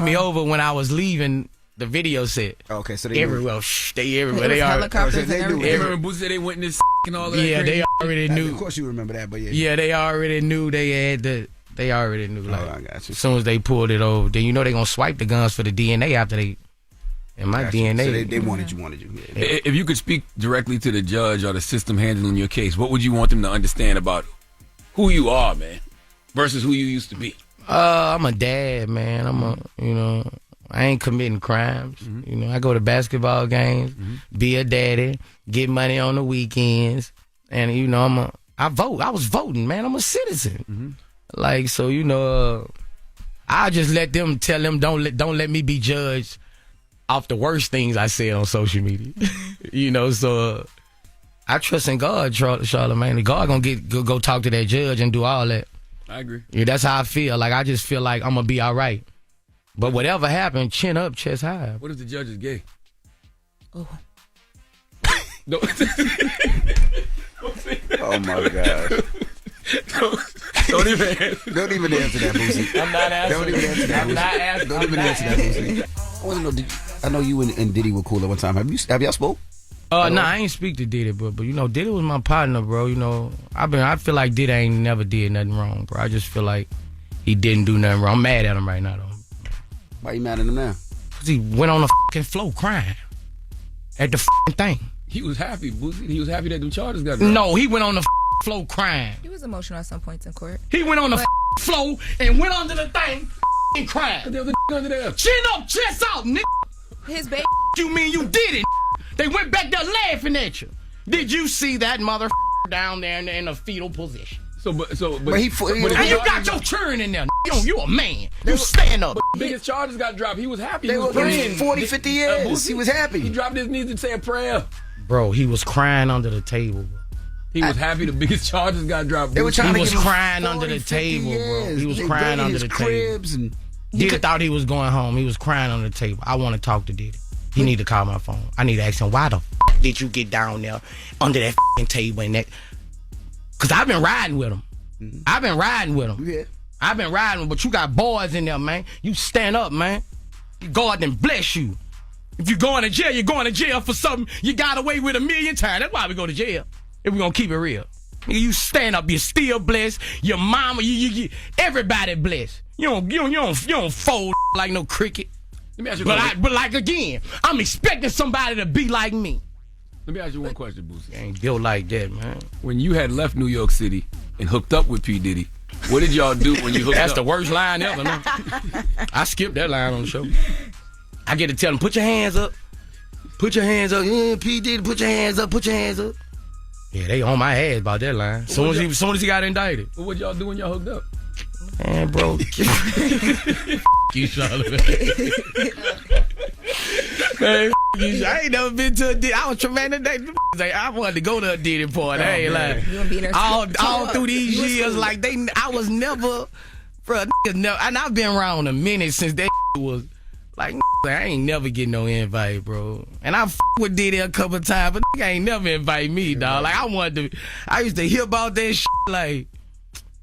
P: me over when I was leaving the video set.
D: Okay, so they
P: everywhere. They everywhere. They are.
E: Helicopters and everything.
A: Remember Boosie said they went in this and all that.
P: Yeah, they already knew.
D: Of course you remember that, but yeah.
P: Yeah, they already knew they had the. They already knew. Like,
D: I got you.
P: As soon as they pulled it over, then they gonna swipe the guns for the DNA after they. And my DNA.
D: So they wanted you. Yeah.
A: If you could speak directly to the judge or the system handling your case, what would you want them to understand about who you are, man, versus who you used to be?
P: I'm a dad, man. I ain't committing crimes. I go to basketball games, be a daddy, get money on the weekends, and I vote. I was voting, man. I'm a citizen. Like, so I just let them tell them don't let me be judged off the worst things I said on social media. So I trust in God, Charlamagne. God gonna go talk to that judge and do all that.
A: I agree.
P: Yeah, that's how I feel. Like, I just feel like I'm gonna be all right. But whatever happened, chin up, chest high.
A: What if the judge is gay?
D: Oh my gosh.
A: Don't even answer
D: that, Boosie.
P: I'm not answering.
D: Don't even answer that. Don't even answer that, Boosie. I want to know. I know you and Diddy were cool at one time. Have y'all spoke?
P: I ain't speak to Diddy, but Diddy was my partner, bro. I feel like Diddy ain't never did nothing wrong, bro. I just feel like he didn't do nothing wrong. I'm mad at him right now, though.
D: Why you mad at him now?
P: Because he went on the fucking floor crying at the fucking thing.
A: He was happy, Boosie. He was happy that the charges got dropped.
P: No, he went on the floor crying.
E: He was emotional at some points in court.
P: He went on the floor and went under the thing and cried.
A: There was a under there.
P: Chin up, chest out, nigga.
E: His baby.
P: You mean you did it? They went back there laughing at you. Did you see that mother down there in a fetal position?
D: But
P: and you got your churn in there. You a man. You stand up.
A: But biggest charges got dropped. He was happy.
D: He was praying 40, 50 years. He was happy.
A: He dropped his knees and said a prayer.
P: Bro, he was crying under the table, bro.
A: He was happy the biggest charges got dropped.
D: They were trying
P: he
D: to
P: was crying under the table, bro. He was crying under the table. Diddy thought he was going home. He was crying under the table. I want to talk to Diddy. He need to call my phone. I need to ask him, why the did you get down there under that table and that? Because I've been riding with him. I've been riding with him.
D: Yeah.
P: I've been riding with him, but you got boys in there, man. You stand up, man. God then bless you. If you're going to jail, you're going to jail for something you got away with 1,000,000 times. That's why we go to jail. If we're going to keep it real. You stand up, you're still blessed. Your mama, you everybody blessed. You don't fold like no cricket.
A: Let me ask you
P: but like again, I'm expecting somebody to be like me.
A: Let me ask you one question, Boosie.
P: You ain't built like that, man.
A: When you had left New York City and hooked up with P. Diddy, what did y'all do when you hooked up?
P: That's the worst line ever, man. I skipped that line on the show. I get to tell them, put your hands up. Put your hands up. Yeah, P. Diddy, put your hands up. Put your hands up. Yeah, they on my ass about that line. Soon as he got indicted.
A: What would y'all do when y'all hooked up?
P: Man, bro. You Charlamagne. Man, I ain't never been to a Diddy. I was traumatic. I wanted to go to a Diddy party. I ain't like all through these years, like I was never, bro. Never, and I've been around a minute since that was like. I ain't never get no invite, bro. And I with Diddy a couple times, but I ain't never invite me, dog. Like I used to hear about that shit, like.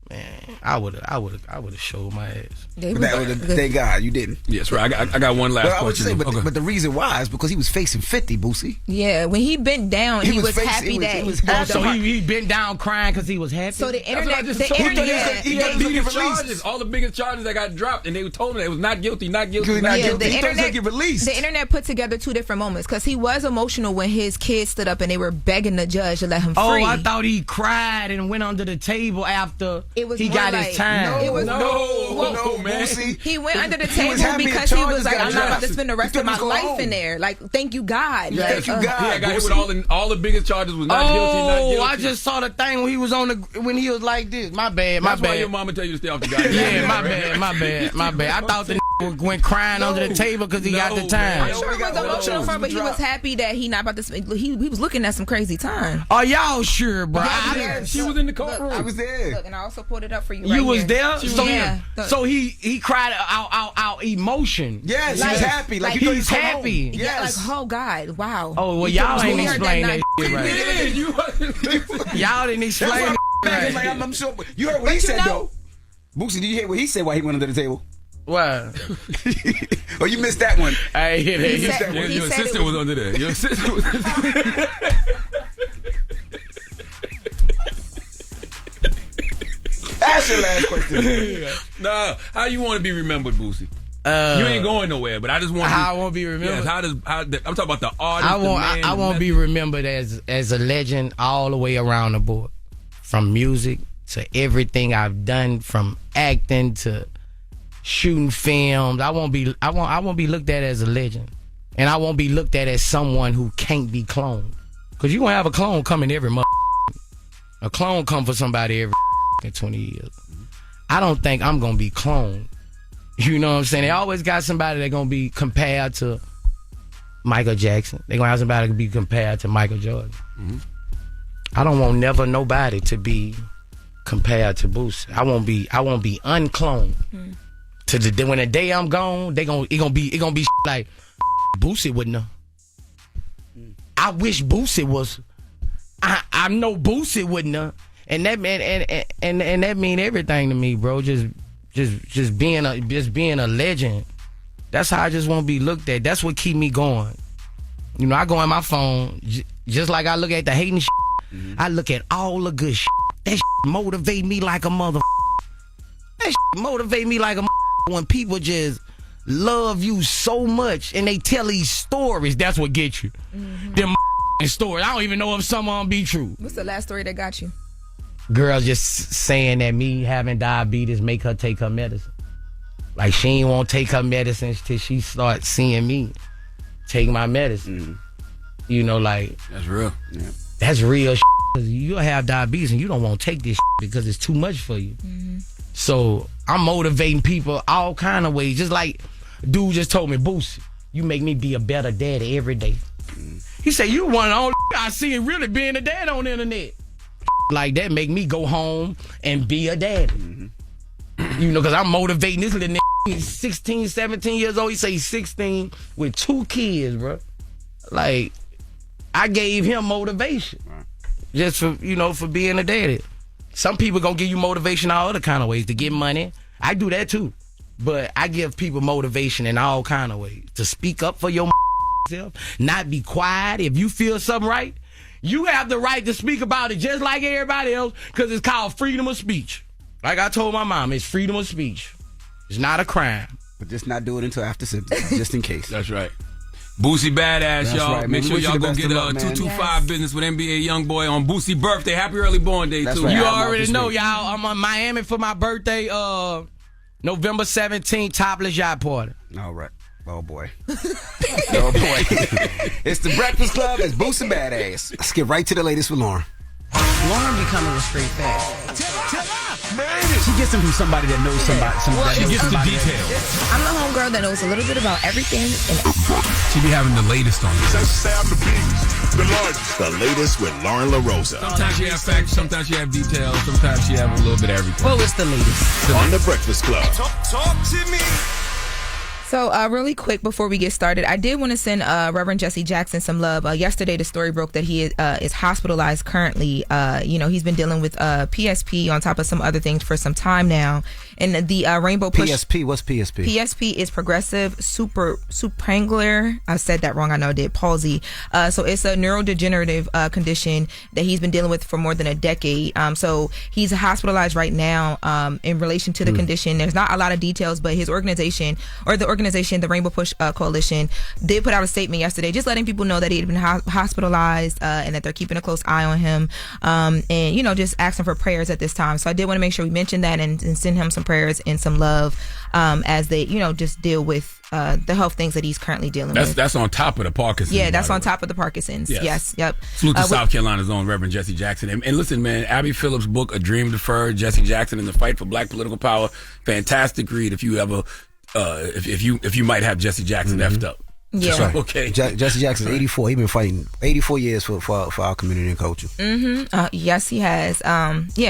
P: Man, I would have showed my ass.
D: Thank God you didn't.
A: Yes, right. I got one last question.
D: But the reason why is because he was facing 50, Boosie.
E: Yeah, when he bent down, he was happy that.
P: So he bent down crying because he was happy.
E: So the internet,
A: he got biggest charges, all the biggest charges that got dropped, and they told him it was not guilty, not guilty, not guilty.
E: The internet put together two different moments because he was emotional when his kids stood up and they were begging the judge to let him free.
P: Oh, I thought he cried and went under the table after.
E: It was
P: he
E: more
P: got
E: like,
P: his time.
E: It was
A: man.
E: He went under the
D: He
E: table
D: was happy
E: because he
D: charges
E: was like,
D: got
E: I'm not about to
D: dropped.
E: spend the rest
D: He
E: of my
D: thought he was going
E: life in
D: home.
E: there. Like, thank you, God.
D: Yeah, thank you, God.
A: Yeah, got hit with all the biggest charges was not guilty, not guilty.
P: I just saw the thing when he was when he was like this. My bad.
A: That's why your mama tell you to stay off the goddamn.
P: Yeah, my bad. I thought the went crying under the table because he got the time.
E: I'm sure it was emotional for him, but he was happy that he not about to spend. He was looking at some crazy time.
P: Are y'all sure, bro?
A: She was in the courtroom.
D: I was there.
E: Look, and I also pulled it up for you.
P: You
E: right
P: was
E: here.
P: there?
E: So
P: he cried out emotion.
D: Yes, he was happy. Like he
P: he's happy.
E: Yeah, like, oh God, wow.
P: Oh, well, y'all ain't explain that shit right. Y'all didn't explain it right.
D: Like, I'm sure. You heard what he said, though. Boosie, did you hear what he said while he went under the table?
P: What?
D: Oh, you missed that one.
P: I hit it.
A: Your sister was under there. Your sister was under there.
D: That's your last question.
A: Nah, how you want to be remembered, Boosie? You ain't going nowhere, but I just want
P: how I want to be remembered.
A: Yes, I'm talking about the artist.
P: I want to be remembered as a legend all the way around the board, from music to everything I've done, from acting to shooting films. I won't be looked at as a legend, and I won't be looked at as someone who can't be cloned. Cause you gonna have a clone coming every month. A clone come for somebody every 20 years. I don't think I'm gonna be cloned. You know what I'm saying? They always got somebody that's gonna be compared to Michael Jackson. They gonna have somebody to be compared to Michael Jordan. Mm-hmm. I don't want never nobody to be compared to Boosie. I won't be uncloned. Mm. To when the day I'm gone, it gonna be like Boosie wouldn't have. I wish Boosie was. I know Boosie wouldn't have, and that and that mean everything to me, bro. Just being a legend. That's how I just want to be looked at. That's what keep me going. You know, I go on my phone just like I look at the hating shit. Mm-hmm. I look at all the good shit. That shit motivate me like a mother. That shit motivate me like a when people just love you so much and they tell these stories. That's what gets you. Mm-hmm. Them stories. I don't even know if some of them be true.
E: What's the last story that got you?
P: Girl just saying that me having diabetes make her take her medicine. Like she ain't want to take her medicine till she start seeing me take my medicine. Mm-hmm. You know, like
A: that's real.
P: Yeah. That's real. Cause you have diabetes and you don't want to take this because it's too much for you. Mm-hmm. So I'm motivating people all kind of ways. Just like dude just told me, Boosie, you make me be a better daddy every day. Mm-hmm. He said you one of the only I see really being a dad on the internet. Like that make me go home and be a daddy. Mm-hmm. You know, because I'm motivating this little nigga. He's 16, 17 years old. He say he's 16 with 2 kids, bro. Like, I gave him motivation. Right. Just for being a daddy. Some people gonna give you motivation all other kind of ways. To get money. I do that too. But I give people motivation in all kind of ways. To speak up for your self. Not be quiet. If you feel something right, you have the right to speak about it just like everybody else because it's called freedom of speech. Like I told my mom, it's freedom of speech. It's not a crime.
D: But just not do it until after sentence, just in case.
A: That's right. Boosie Badazz,
D: That's
A: y'all.
D: right,
A: Make sure y'all go get 225 business with NBA Youngboy on Boosie birthday. Happy early born day,
D: That's
A: too.
D: Right.
P: You already know, y'all. I'm in Miami for my birthday, November 17th, topless yacht party.
D: All right. Oh, boy. Oh, boy. It's the Breakfast Club. It's Boosie Badazz. Let's get right to the latest with Loren.
L: Loren be coming with straight facts. She gets them from somebody that knows somebody.
A: She gets the details.
E: I'm the homegirl that knows a little bit about everything.
A: She be having the latest on this.
F: The latest with Loren LoRosa.
A: Sometimes she have facts, sometimes she have details, sometimes she have a little bit of everything.
L: Well, it's the latest.
F: On the Breakfast Club.
I: Talk to me.
E: So really quick before we get started, I did want to send Reverend Jesse Jackson some love. Yesterday, the story broke that he is hospitalized currently. He's been dealing with PSP on top of some other things for some time now. And the Rainbow Push...
D: PSP? What's PSP?
E: PSP is Progressive Supranuclear. I said that wrong. I know I did. Palsy. So it's a neurodegenerative condition that he's been dealing with for more than a decade. So he's hospitalized right now in relation to the condition. There's not a lot of details, but his organization, or the organization organization, the Rainbow Push Coalition, did put out a statement yesterday just letting people know that he had been hospitalized and that they're keeping a close eye on him, and, you know, just asking for prayers at this time. So I did want to make sure we mentioned that and send him some prayers and some love as they, you know, just deal with the health things that he's currently dealing with.
A: That's on top of the Parkinson's.
E: Yeah, that's on top of the Parkinson's. Yes. Yep.
A: Salute to South Carolina's own Reverend Jesse Jackson. And listen, man, Abby Phillips' book, A Dream Deferred, Jesse Jackson and the Fight for Black Political Power. Fantastic read if you ever, if you might have Jesse Jackson effed up.
E: Yeah.
D: So,
A: okay.
D: Jesse Jackson's 84. He's been fighting 84 years for our community and culture.
E: Yes, he has.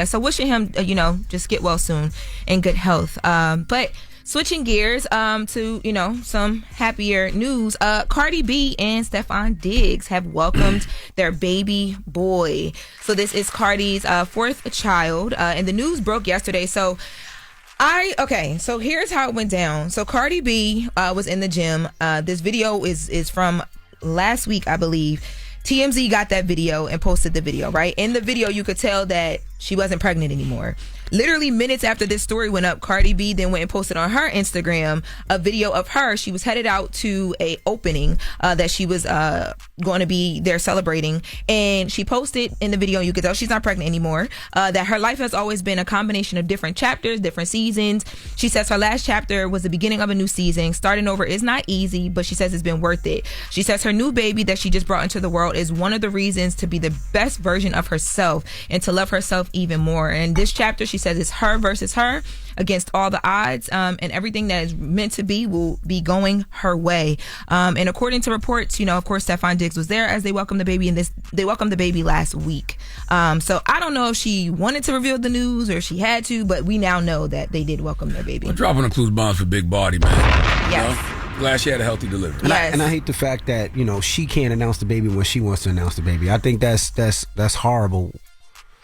E: So wishing him, you know, just get well soon and good health. But switching gears to, you know, some happier news. Cardi B and Stefan Diggs have welcomed their baby boy. So this is Cardi's fourth child, and the news broke yesterday. So here's how it went down. So Cardi B was in the gym. This video is from last week, I believe. TMZ got that video and posted the video, right? In the video, you could tell that she wasn't pregnant anymore. Literally minutes after this story went up, Cardi B then went and posted on her Instagram a video of her. She was headed out to a opening that she was going to be there celebrating. And she posted in the video, you could tell she's not pregnant anymore, that her life has always been a combination of different chapters, different seasons. She says her last chapter was the beginning of a new season. Starting over is not easy, but she says it's been worth it. She says her new baby that she just brought into the world is one of the reasons to be the best version of herself and to love herself even more. And this chapter, she says, it's her versus her against all the odds, and everything that is meant to be will be going her way. And according to reports, you know, of course, Stefan Diggs was there as they welcomed the baby, and they welcomed the baby last week. So I don't know if she wanted to reveal the news or she had to, but we now know that they did welcome their baby.
A: Well, dropping includes bombs for Big Body, man.
E: Yes.
A: You know? Glad she had a healthy delivery.
E: Yes.
D: And I hate the fact that, you know, she can't announce the baby when she wants to announce the baby. I think that's horrible.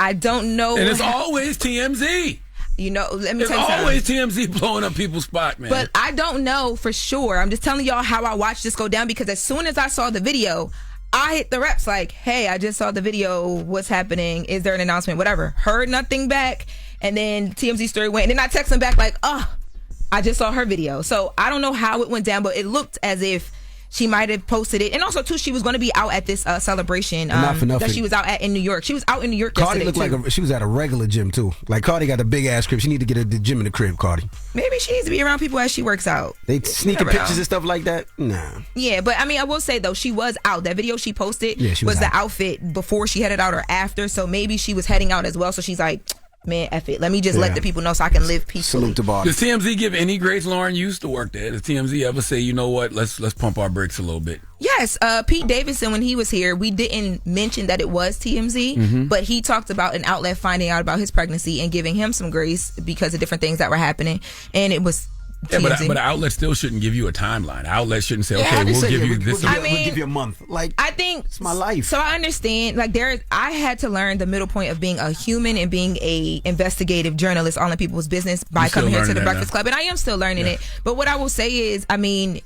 E: I don't know.
A: And it's always TMZ.
E: You know, let me
A: it's
E: tell you something.
A: always TMZ blowing up people's spot, man.
E: But I don't know for sure. I'm just telling y'all how I watched this go down, because as soon as I saw the video, I hit the reps like, hey, I just saw the video. What's happening? Is there an announcement? Whatever. Heard nothing back. And then TMZ story went. And then I text them back like, I just saw her video. So I don't know how it went down, but it looked as if she might have posted it. And also, too, she was going to be out at this celebration that she was out at in New York. She was out in New York
D: Cardi
E: yesterday,
D: looked like she was at a regular gym, too. Like, Cardi got a big-ass crib. She need to get the gym in the crib, Cardi.
E: Maybe she needs to be around people as she works out.
D: They sneaking pictures and stuff like that? Nah.
E: Yeah, but I mean, I will say, though, she was out. That video she posted
D: she
E: was the
D: out.
E: outfit before she headed out or after. So maybe she was heading out as well. So she's like, man, F it. Let me just let the people know so I can live peacefully.
D: Salute to Bob.
A: Does TMZ give any grace? Lauren used to work there. Does TMZ ever say, you know what, let's pump our brakes a little bit?
E: Yes, Pete Davidson, when he was here, we didn't mention that it was TMZ, but he talked about an outlet finding out about his pregnancy and giving him some grace because of different things that were happening, and it was
A: Yeah, but an outlet still shouldn't give you a timeline. Outlet shouldn't say, okay, we'll give you this.
D: We'll give you a month. Like,
E: I think
D: it's my life.
E: So I understand. Like, I had to learn the middle point of being a human and being a investigative journalist all in people's business by coming here to the Breakfast Club, and I am still learning it. But what I will say is, I mean,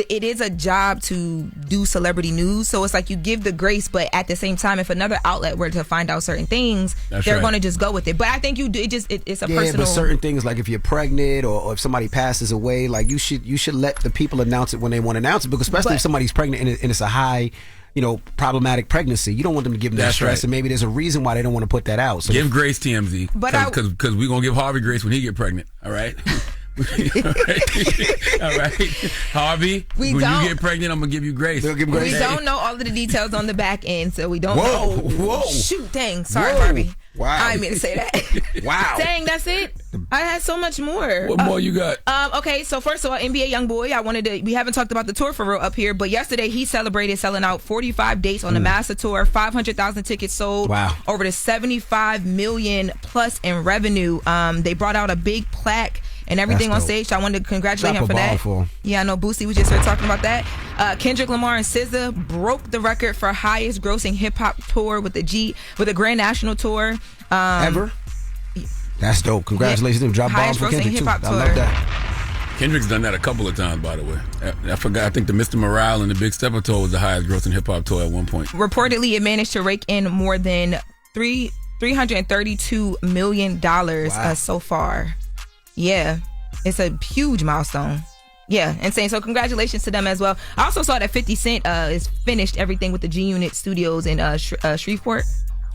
E: it is a job to do celebrity news, so it's like you give the grace, but at the same time, if another outlet were to find out certain things, they're going to just go with it. But I think you do. It's a personal.
D: Yeah, but certain things, like if you're pregnant or if somebody passes away, like you should let the people announce it when they want to announce it, because especially if somebody's pregnant and it's a high, problematic pregnancy, you don't want them to give them that stress, and maybe there's a reason why they don't want to put that out. So
A: give grace, TMZ, because we're gonna give Harvey grace when he get pregnant. All right. All right, Harvey. When you get pregnant, I'm gonna give you grace.
E: We don't know all of the details on the back end, so we don't
D: know.
E: Whoa! Shoot! Dang! Sorry, Harvey.
D: Wow!
E: I didn't mean to say that.
D: Wow!
E: Dang! That's it. I had so much more.
A: What more you got?
E: Okay, so first of all, NBA YoungBoy. We haven't talked about the tour for real up here, but yesterday he celebrated selling out 45 dates on the Master Tour, 500,000 tickets sold.
D: Wow!
E: Over to 75 million plus in revenue. They brought out a big plaque and everything on stage, so I wanted to congratulate him for that. Yeah, I know Boosie was just here talking about that. Kendrick Lamar and SZA broke the record for highest grossing hip hop tour with the Grand National Tour.
D: Ever? That's dope. Congratulations to him. Drop bombs for Kendrick too. I love that.
A: Kendrick's done that a couple of times, by the way. I forgot. I think the Mr. Morale and the Big Stepper tour was the highest grossing hip hop tour at one point.
E: Reportedly, it managed to rake in more than $332 million so far. Yeah, it's a huge milestone. Yeah, insane. So congratulations to them as well. I also saw that 50 Cent is finished everything with the G-Unit Studios in Shreveport.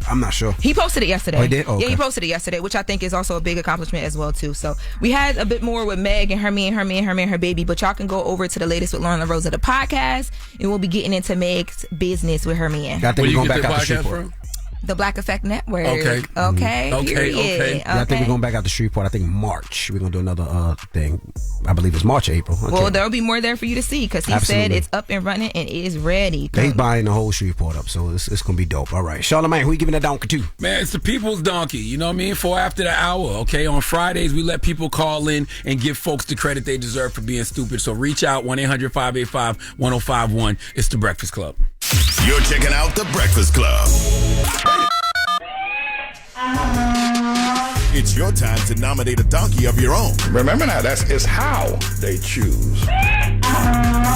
D: I'm not sure.
E: He posted it yesterday.
D: Oh, he did? Okay.
E: Yeah, he posted it yesterday, which I think is also a big accomplishment as well, too. So we had a bit more with Meg and her baby, but y'all can go over to the latest with Loren LoRosa, the podcast, and we'll be getting into Meg's business with her man.
D: I think we're going back out to Shreveport.
E: The Black Effect Network.
A: Okay.
E: Okay.
D: Yeah, I think we're going back out to Shreveport. I think March. We're going to do another thing. I believe it's March or April. Okay.
E: Well, there'll be more there for you to see because he said it's up and running and is ready.
D: He's buying the whole Shreveport up, so it's going to be dope. All right. Charlamagne, who you giving that donkey to?
A: Man, it's the People's Donkey. You know what I mean? For after the hour, okay? On Fridays, we let people call in and give folks the credit they deserve for being stupid. So reach out, 1-800-585-1051. It's The Breakfast Club.
F: You're checking out The Breakfast Club. It's your time to nominate a donkey of your own.
Q: Remember now, it's how they choose.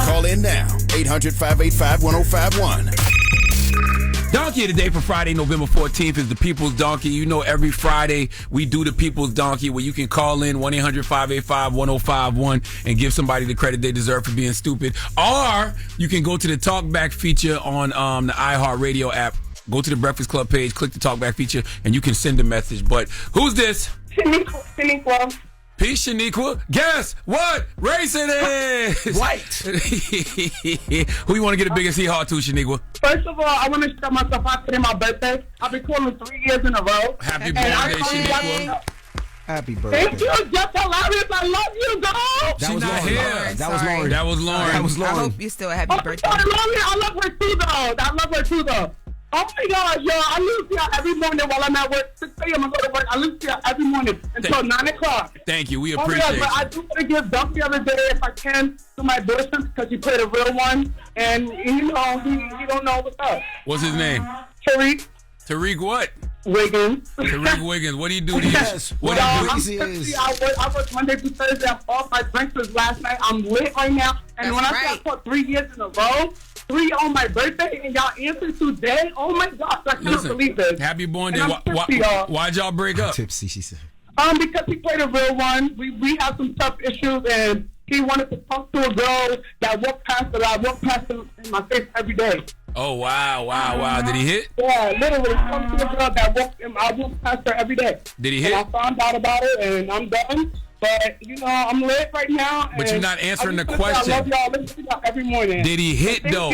F: Call in now, 800-585-1051.
A: Donkey of the day for Friday, November 14th is the People's Donkey. You know, every Friday we do the People's Donkey where you can call in 1-800-585-1051 and give somebody the credit they deserve for being stupid. Or you can go to the Talkback feature on the iHeartRadio app. Go to the Breakfast Club page, click the Talkback feature, and you can send a message. But who's this?
J: Shaniqua.
A: Peace, Shaniqua. Guess what race it is?
D: White.
A: Who you want to get the biggest hee-haw to, Shaniqua?
J: First of all, I want to shout myself out today, my birthday. I've been calling 3 years in a row.
A: Happy birthday, Shaniqua.
D: Happy birthday.
J: Thank you, Jess Hilarious. I love you, girl.
D: That was Lauren.
A: That was Lauren.
E: I hope you still a happy birthday.
J: I love her too, though. Oh my gosh, yo, I listen to y'all every morning while I'm at work. 6 a.m. I go to work. I listen to y'all every morning until 9 o'clock.
A: Thank you. We appreciate it.
J: But I do want to give Duck the other day, if I can, to my boyfriend because he played a real one. And, you know, he don't know what's up.
A: What's his name?
J: Tariq.
A: Tariq what?
J: Wiggins.
A: Tariq Wiggins. What do you do to
D: Yes.
A: What do you do?
J: I'm 50. I work Monday through Thursday. I'm off. My drinks was last night. I'm lit right now. And when I say I fought 3 years in a row, 3 on my birthday, and y'all answer today. Oh my gosh, I can't believe this.
A: Happy born day.
J: And I'm tipsy, y'all.
A: Why'd y'all break up?
D: Tipsy, she said.
J: Because he played a real one. We have some tough issues, and he wanted to talk to a girl that walked past her. I walked past him in my face every day.
A: Oh, wow. Did he hit?
J: Yeah, literally. Talk to a girl that I walked past her every day.
A: Did he hit?
J: And I found out about it, and I'm done. But, you know, I'm lit right now.
A: But you're not answering the
J: I
A: question.
J: love y'all. Listen to y'all every morning.
A: Did he hit, though?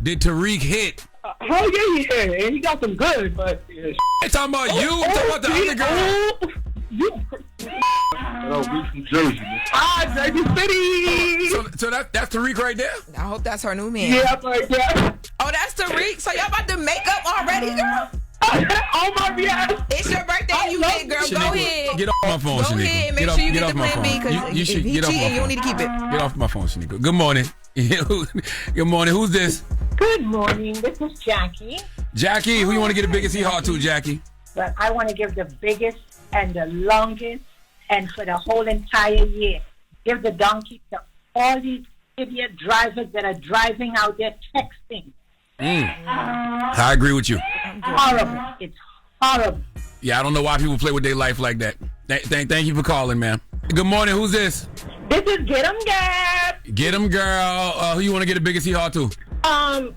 A: Did Tariq hit?
J: Hell yeah, he hit. And he got some good, but... Yeah.
A: I'm talking about you. I'm talking about the other girl.
J: We from Jersey. Jersey City.
A: So that's Tariq right there?
E: I hope that's her new man.
J: Yeah, like that.
E: Oh, that's Tariq. So y'all about to make up already, girl?
J: Oh my God!
E: It's your birthday, you lit, girl.
A: Shaniqua,
E: Go ahead.
A: Get off my phone,
E: Go
A: Shaniqua.
E: ahead. Make sure you get the plan B because
A: you should
E: if he
A: get off my
E: cheating,
A: phone.
E: you don't need to keep it.
A: Get off my phone, Shaniqua. Good morning. Good morning. Who's this?
R: Good morning. This is Jackie.
A: Jackie, who you want to get the biggest hee-haw to, Jackie?
R: But I want to give the biggest and the longest and for the whole entire year. Give the donkey to all these idiot drivers that are driving out there texting.
A: I agree with you.
R: Horrible. It's horrible.
A: Yeah, I don't know why people play with their life like that. Thank you for calling, man. Good morning. Who's this?
R: This is Get 'em Gab.
A: Get 'em, girl. Who you want to get the biggest hee-haw to?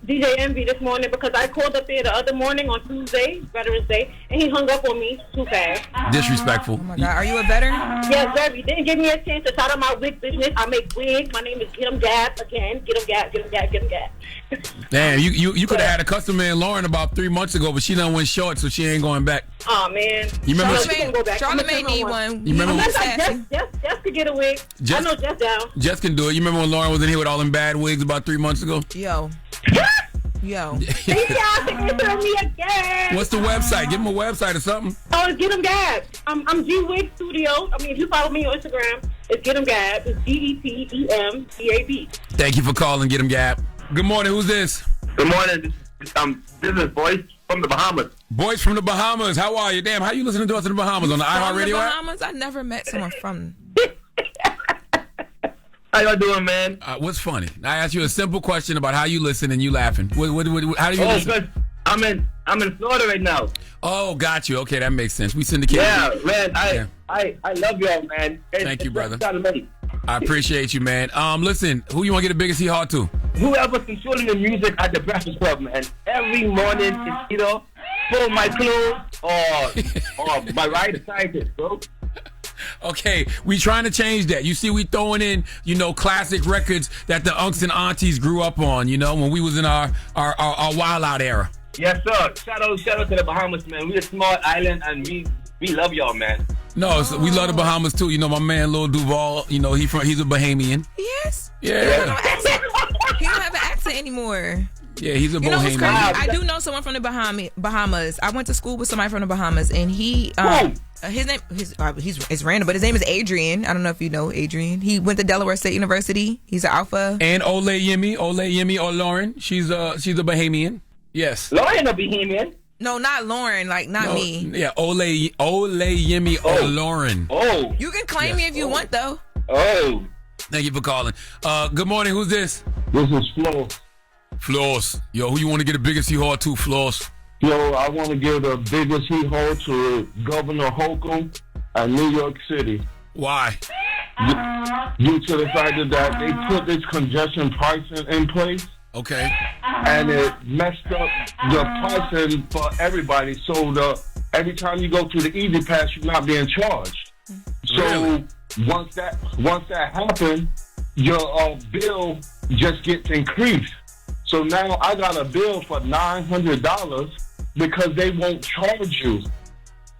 S: DJ Envy this morning because I called up there the other morning on Tuesday, Veterans Day, and he hung up on me too fast.
A: Disrespectful.
E: Oh my God, are you a veteran?
S: Yes, very. Didn't give me a chance to start on my wig business. I make wigs. My name is Get 'em Gab again. Get 'em Gab. Get 'em Gab. Get 'em Gab.
A: Damn, you could have had a customer in Lauren about 3 months ago, but she done went short, so she ain't going back.
S: Oh man.
A: You remember?
E: Charlamagne need one.
A: You remember?
S: Jess could get a wig. I know Jess down.
A: Jess can do it. You remember when Lauren was in here with all them bad wigs about 3 months ago?
E: Yo.
S: Thank y'all for answering me again.
A: What's the website? Give them a website or something.
S: Oh, it's Get 'em Gab. I'm G Wig Studio. I mean, if you follow me on Instagram, it's Get 'em Gab. It's GETEMGAB.
A: Thank you for calling. Get 'em Gab. Good morning. Who's this?
H: Good morning. This is Boyce from the Bahamas.
A: Boyce from the Bahamas. How are you? Damn, how you listening to us in the Bahamas on the iHeartRadio app?
E: Bahamas? I never met someone from.
H: How y'all doing, man?
A: What's funny? I asked you a simple question about how you listen and you laughing. How do you listen?
H: Good. I'm in Florida right now.
A: Oh, got you. Okay, that makes sense. We syndicate.
H: Yeah, man. I love y'all, man.
A: Thank you, brother. I appreciate you, man. Listen, who you want to get the biggest hee-haw to?
H: Whoever's controlling the music at the Breakfast Club, man. Every morning, it's either pull my clothes or my rider scientist, bro.
A: Okay, we trying to change that. You see, we throwing in, classic records that the unks and aunties grew up on, when we was in our wild out era.
H: Yes, sir. Shout out to the Bahamas, man. We a small island, and we love y'all, man.
A: No, so we love the Bahamas too. My man Lil Duval, he's a Bahamian.
E: Yes.
A: Yeah.
E: He don't have an accent anymore.
A: Yeah, he's a Bahamian.
E: You know what's crazy? I do know someone from the Bahamas. I went to school with somebody from the Bahamas, and he, his name, it's random, but his name is Adrian. I don't know if you know Adrian. He went to Delaware State University. He's an alpha.
A: And Ole Yemi or Loren. She's a Bahamian. Yes.
H: Loren a Bahamian.
E: No, not Loren. Not me.
A: Yeah, Ole Yemi or Loren.
H: Oh.
E: You can claim me if you want, though.
H: Oh.
A: Thank you for calling. Good morning. Who's this?
T: This is Flo.
A: Floss. Yo, who you want to get the biggest hee-haw to, Floss?
T: Yo, I want to give the biggest hee-haw to Governor Holcomb at New York City.
A: Why?
T: Due to the fact that they put this congestion pricing in place.
A: Okay.
T: And it messed up the pricing for everybody. So every time you go through the Easy Pass, you're not being charged. So once that happened, your bill just gets increased. So now I got a bill for $900 because they won't charge you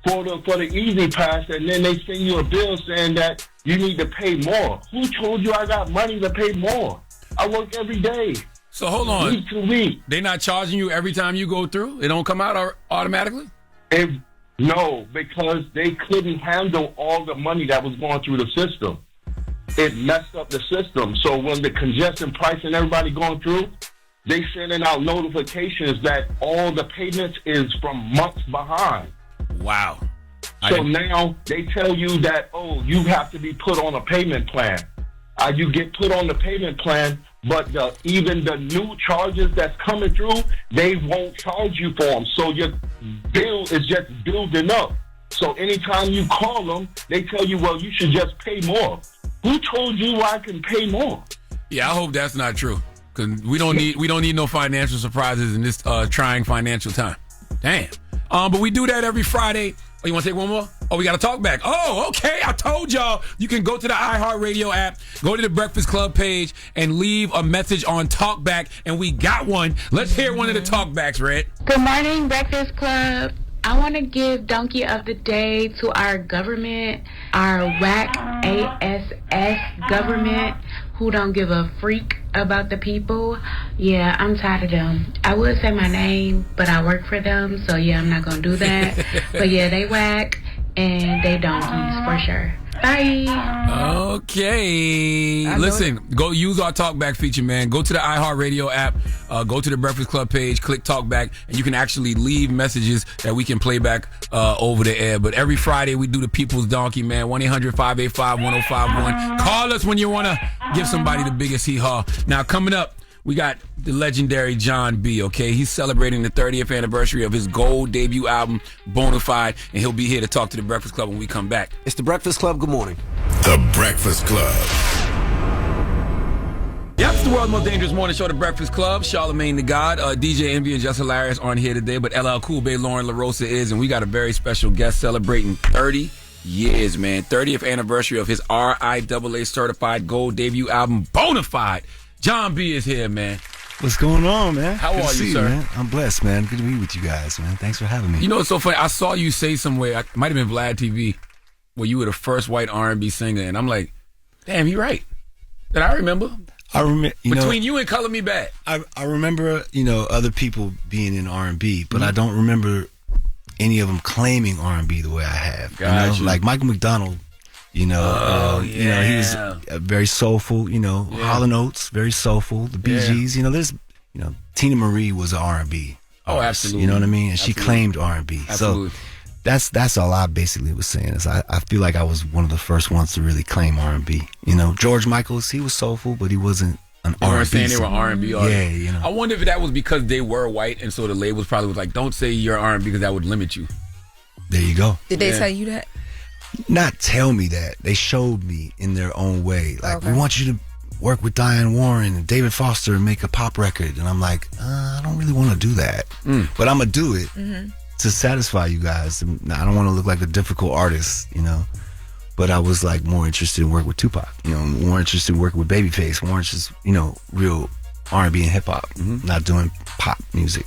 T: for the Easy Pass, and then they send you a bill saying that you need to pay more. Who told you I got money to pay more? I work every day.
A: So hold on.
T: Week to week.
A: They're not charging you every time you go through? It don't come out automatically?
T: No, because they couldn't handle all the money that was going through the system. It messed up the system. So when the congestion price and everybody going through, they sending out notifications that all the payments is from months behind.
A: Wow.
T: So now they tell you that, you have to be put on a payment plan. You get put on the payment plan, but even the new charges that's coming through, they won't charge you for them. So your bill is just building up. So anytime you call them, they tell you, well, you should just pay more. Who told you I can pay more?
A: Yeah, I hope that's not true. Because we don't need no financial surprises in this trying financial time. Damn. But we do that every Friday. Oh, you want to take one more? Oh, we got to talk back. Oh, okay. I told y'all you can go to the iHeartRadio app, go to the Breakfast Club page, and leave a message on Talkback. And we got one. Let's hear one of the Talkbacks, Red.
U: Good morning, Breakfast Club. I want to give Donkey of the Day to our government, our whack ASS government, who don't give a freak about the people. Yeah, I'm tired of them. I would say my name, but I work for them, so yeah, I'm not going to do that. But yeah, they whack and they donkeys for sure. Bye.
A: Okay. Listen, go use our Talkback feature, man. Go to the iHeartRadio app, go to the Breakfast Club page, click Talkback, and you can actually leave messages that we can play back over the air. But every Friday, we do the People's Donkey, man. 1-800-585-1051. Call us when you want to give somebody the biggest hee-haw. Now, coming up, we got the legendary Jon B, okay? He's celebrating the 30th anniversary of his gold debut album, Bonafide, and he'll be here to talk to the Breakfast Club when we come back.
D: It's the Breakfast Club. Good morning.
F: The Breakfast Club.
A: Yep, it's the world's most dangerous morning show, The Breakfast Club. Charlamagne the God, DJ Envy and Jess Hilarious aren't here today, but LL Cool Bay, Loren LoRosa is, and we got a very special guest celebrating 30 years, man. 30th anniversary of his RIAA certified gold debut album, Bonafide. Jon B is here, man.
V: What's going on, man?
A: How
V: Good
A: are
V: to
A: you,
V: see
A: sir?
V: Man. I'm blessed, man. Good to be with you guys, man. Thanks for having me.
A: You know, it's so funny. I saw you say somewhere, it might have been Vlad TV, where you were the first white R&B singer, and I'm like, damn, you're right. Did I remember?
V: I remember.
A: Between you and Color Me Bad.
V: I remember, other people being in R&B, but I don't remember any of them claiming R&B the way I have.
A: Gotcha.
V: Like Michael McDonald. He was very soulful, Hall & Oates, very soulful. The Bee Gees, there's, Tina Marie was an R&B.
A: Oh, absolutely.
V: You know what I mean? And she claimed R&B.
A: Absolutely.
V: So that's all I basically was saying. Is I feel like I was one of the first ones to really claim R&B. George Michaels, he was soulful, but he wasn't an R&B.
A: You weren't saying they were R&B artists.
V: Yeah,
A: I wonder if that was because they were white, and so the labels probably was like, don't say you're R&B because that would limit you.
V: There you go.
E: Did they tell you that?
V: not tell me that. They showed me in their own way. Like, we want you to work with Diane Warren and David Foster and make a pop record. And I'm like, I don't really want to do that. But I'm going to do it to satisfy you guys. I don't want to look like a difficult artist, you know. But I was like more interested in working with Tupac, you know, more interested in working with Babyface, more interested, you know, real R&B and hip hop, not doing pop music.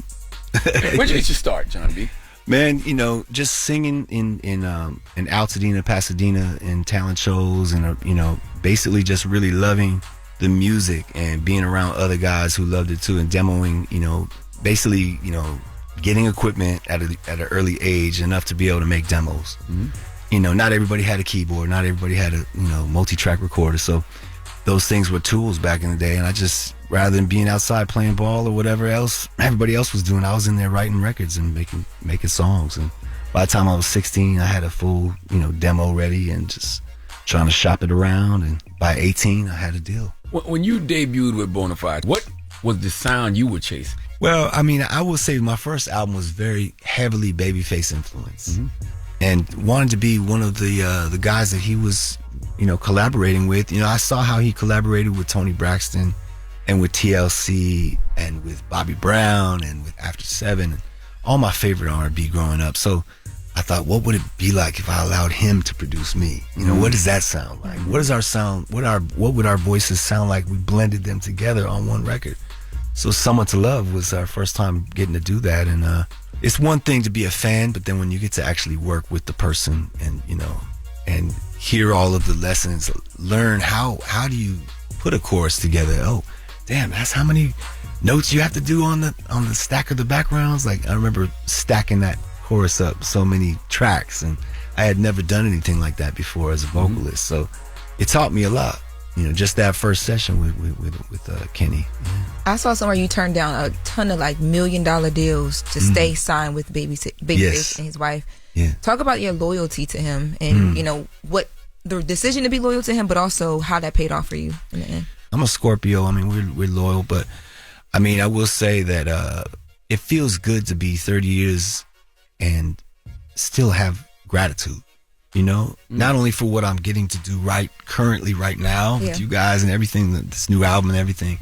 A: Where did you start, Jon B?
V: Man, you know, just singing in Altadena, Pasadena, in talent shows, and you know, basically just really loving the music and being around other guys who loved it too, and demoing, you know, basically, you know, getting equipment at an early age enough to be able to make demos. You know, not everybody had a keyboard, not everybody had a, you know, multi-track recorder, so those things were tools back in the day, and I just, rather than being outside playing ball or whatever else everybody else was doing, I was in there writing records and making songs. And by the time I was 16, I had a full, you know, demo ready and just trying to shop it around. And by 18, I had a deal.
A: When you debuted with Bonafide, what was the sound you were chasing?
V: Well, I mean, I will say my first album was very heavily Babyface influence, and wanted to be one of the guys that he was, you know, collaborating with. You know, I saw how he collaborated with Tony Braxton and with TLC and with Bobby Brown and with After 7, and all my favorite R&B growing up. So I thought, what would it be like if I allowed him to produce me? You know, what does that sound like? What is our sound? What would our voices sound like? We blended them together on one record. So Someone to Love was our first time getting to do that. And it's one thing to be a fan, but then when you get to actually work with the person and, you know, and hear all of the lessons, learn how do you put a chorus together? Oh, damn, that's how many notes you have to do on the stack of the backgrounds. Like, I remember stacking that chorus up so many tracks, and I had never done anything like that before as a vocalist. So it taught me a lot, you know, just that first session with Kenny.
E: I saw somewhere you turned down a ton of like $1 million deals to stay signed with Babyface and his wife.
V: Yeah.
E: Talk about your loyalty to him and you know what the decision to be loyal to him, but also how that paid off for you in the end.
V: I'm a Scorpio. I mean, we're loyal, but I mean, I will say that it feels good to be 30 years and still have gratitude. You know, not only for what I'm getting to do currently right now with you guys and everything, this new album and everything,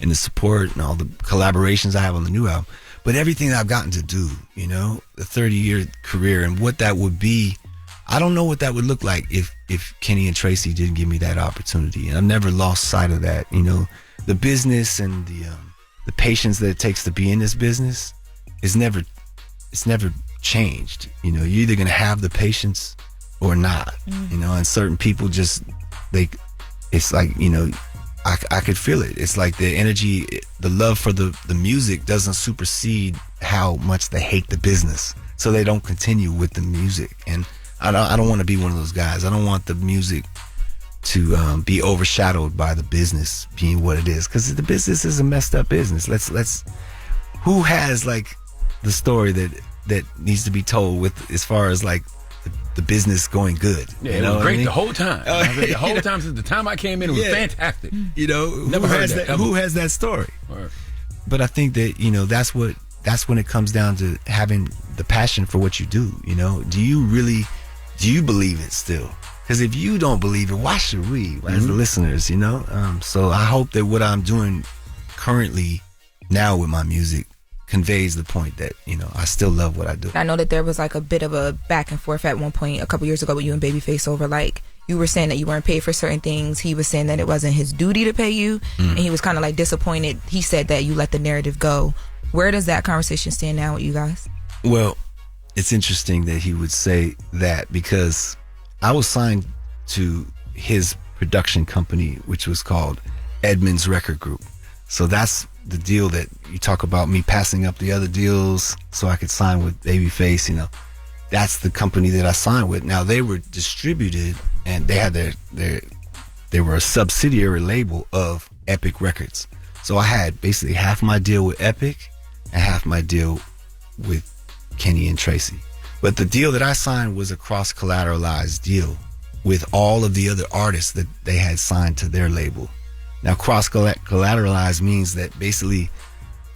V: and the support and all the collaborations I have on the new album, but everything that I've gotten to do, you know, the 30-year career and what that would be. I don't know what that would look like if Kenny and Tracy didn't give me that opportunity. And I've never lost sight of that. You know, the business and the patience that it takes to be in this business it's never changed. You know, you're either gonna have the patience or not. You know, and certain people just it's like, you know, I could feel it. It's like the energy, the love for the music doesn't supersede how much they hate the business, so they don't continue with the music. And I don't want to be one of those guys. I don't want the music to be overshadowed by the business being what it is, because the business is a messed up business. Let's who has like the story that needs to be told with as far as like the business going good?
A: Yeah,
V: you know
A: it was great,
V: I mean?
A: the whole time. The whole time since the time I came in, it was fantastic.
V: You know,
A: Never heard that.
V: Who has that story?
A: Right.
V: But I think that, you know, that's when it comes down to having the passion for what you do. You know, do you believe it still? Because if you don't believe it, why should we, as the listeners, you know? So I hope that what I'm doing currently now with my music conveys the point that, you know, I still love what I do.
E: I know that there was like a bit of a back and forth at one point a couple years ago with you and Babyface over like, you were saying that you weren't paid for certain things. He was saying that it wasn't his duty to pay you, and he was kind of like disappointed. He said that you let the narrative go. Where does that conversation stand now with you guys?
V: Well, it's interesting that he would say that, because I was signed to his production company, which was called Edmonds Record Group. So that's the deal that you talk about, me passing up the other deals so I could sign with Babyface. You know, that's the company that I signed with. Now, they were distributed, and they had they were a subsidiary label of Epic Records. So I had basically half my deal with Epic and half my deal with Kenny and Tracy. But the deal that I signed was a cross-collateralized deal with all of the other artists that they had signed to their label. Now, cross-collateralized means that basically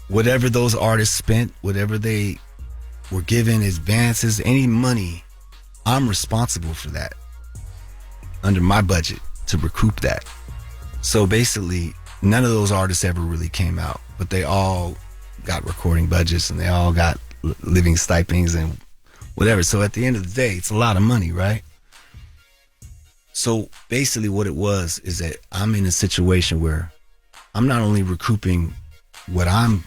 V: whatever those artists spent, whatever they were given advances, any money, I'm responsible for that. under my budget to recoup that. So basically, none of those artists ever really came out, but they all got recording budgets and they all got living stipends and whatever. So at the end of the day, it's a lot of money, right? So basically what it was is that I'm in a situation where I'm not only recouping what I'm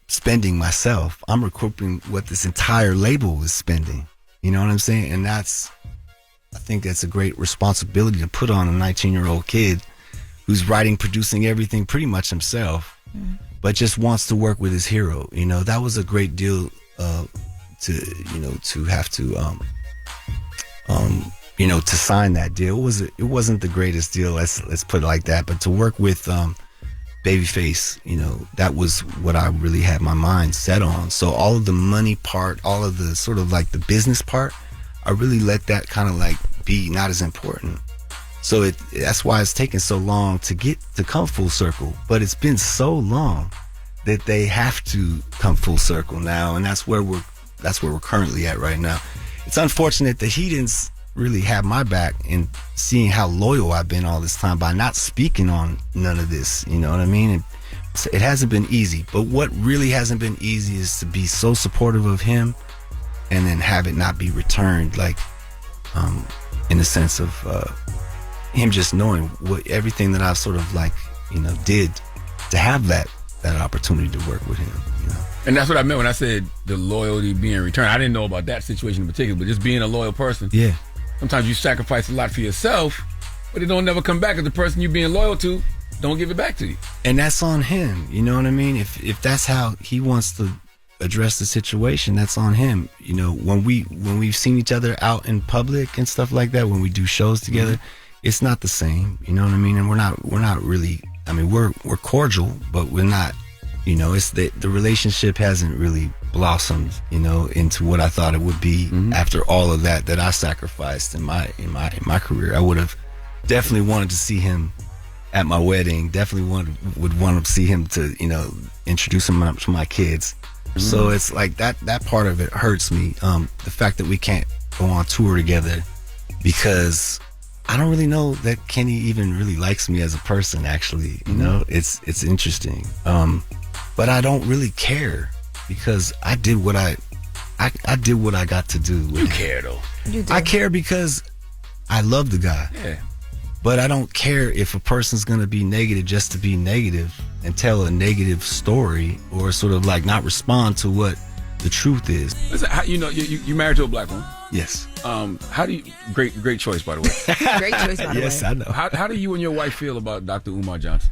V: spending myself, I'm recouping what this entire label is spending. You know what I'm saying? And I think that's a great responsibility to put on a 19-year-old kid who's writing, producing everything pretty much himself, but just wants to work with his hero. You know, that was a great deal to have to to sign that deal. It wasn't the greatest deal, let's put it like that, but to work with Babyface, that was what I really had my mind set on. So all of the money part, all of the sort of like the business part, I really let that kind of like be not as important. So that's why it's taken so long to come full circle. But it's been so long that they have to come full circle now, and that's where we're currently at right now. It's unfortunate that he didn't really have my back in seeing how loyal I've been all this time by not speaking on none of this. You know what I mean? And it hasn't been easy. But what really hasn't been easy is to be so supportive of him and then have it not be returned, like in the sense of him just knowing everything that I've sort of like did to have that opportunity to work with him.
A: And that's what I meant when I said the loyalty being returned. I didn't know about that situation in particular, but just being a loyal person.
V: Yeah.
A: Sometimes you sacrifice a lot for yourself, but it don't never come back if the person you're being loyal to don't give it back to you.
V: And that's on him. You know what I mean? If that's how he wants to address the situation, that's on him. When we've seen each other out in public and stuff like that, when we do shows together, it's not the same. You know what I mean? And we're not really. I mean, we're cordial, but we're not. It's the relationship hasn't really blossomed, into what I thought it would be after all of that I sacrificed in my career. I would have definitely wanted to see him at my wedding. Definitely would want to see him to, introduce him to my kids. So it's like that part of it hurts me. The fact that we can't go on tour together because I don't really know that Kenny even really likes me as a person. Actually, it's interesting. But I don't really care because I did what I did what I got to do.
A: You care though.
E: You do.
V: I care because I love the guy.
A: Yeah.
V: But I don't care if a person's gonna be negative just to be negative and tell a negative story or sort of like not respond to what the truth is.
A: Listen, you married to a black woman?
V: Yes.
A: How do you great choice by the way.
E: Great choice by the way.
V: Yes, I know.
A: How do you and your wife feel about Dr. Umar Johnson?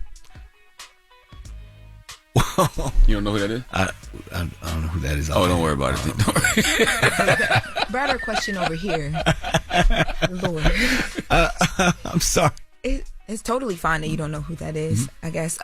A: You don't know who that is?
V: I don't know who that is.
A: Oh, don't worry about it. Don't worry.
E: Broader question over here. Lord.
V: I'm sorry.
E: It's totally fine that you don't know who that is, I guess.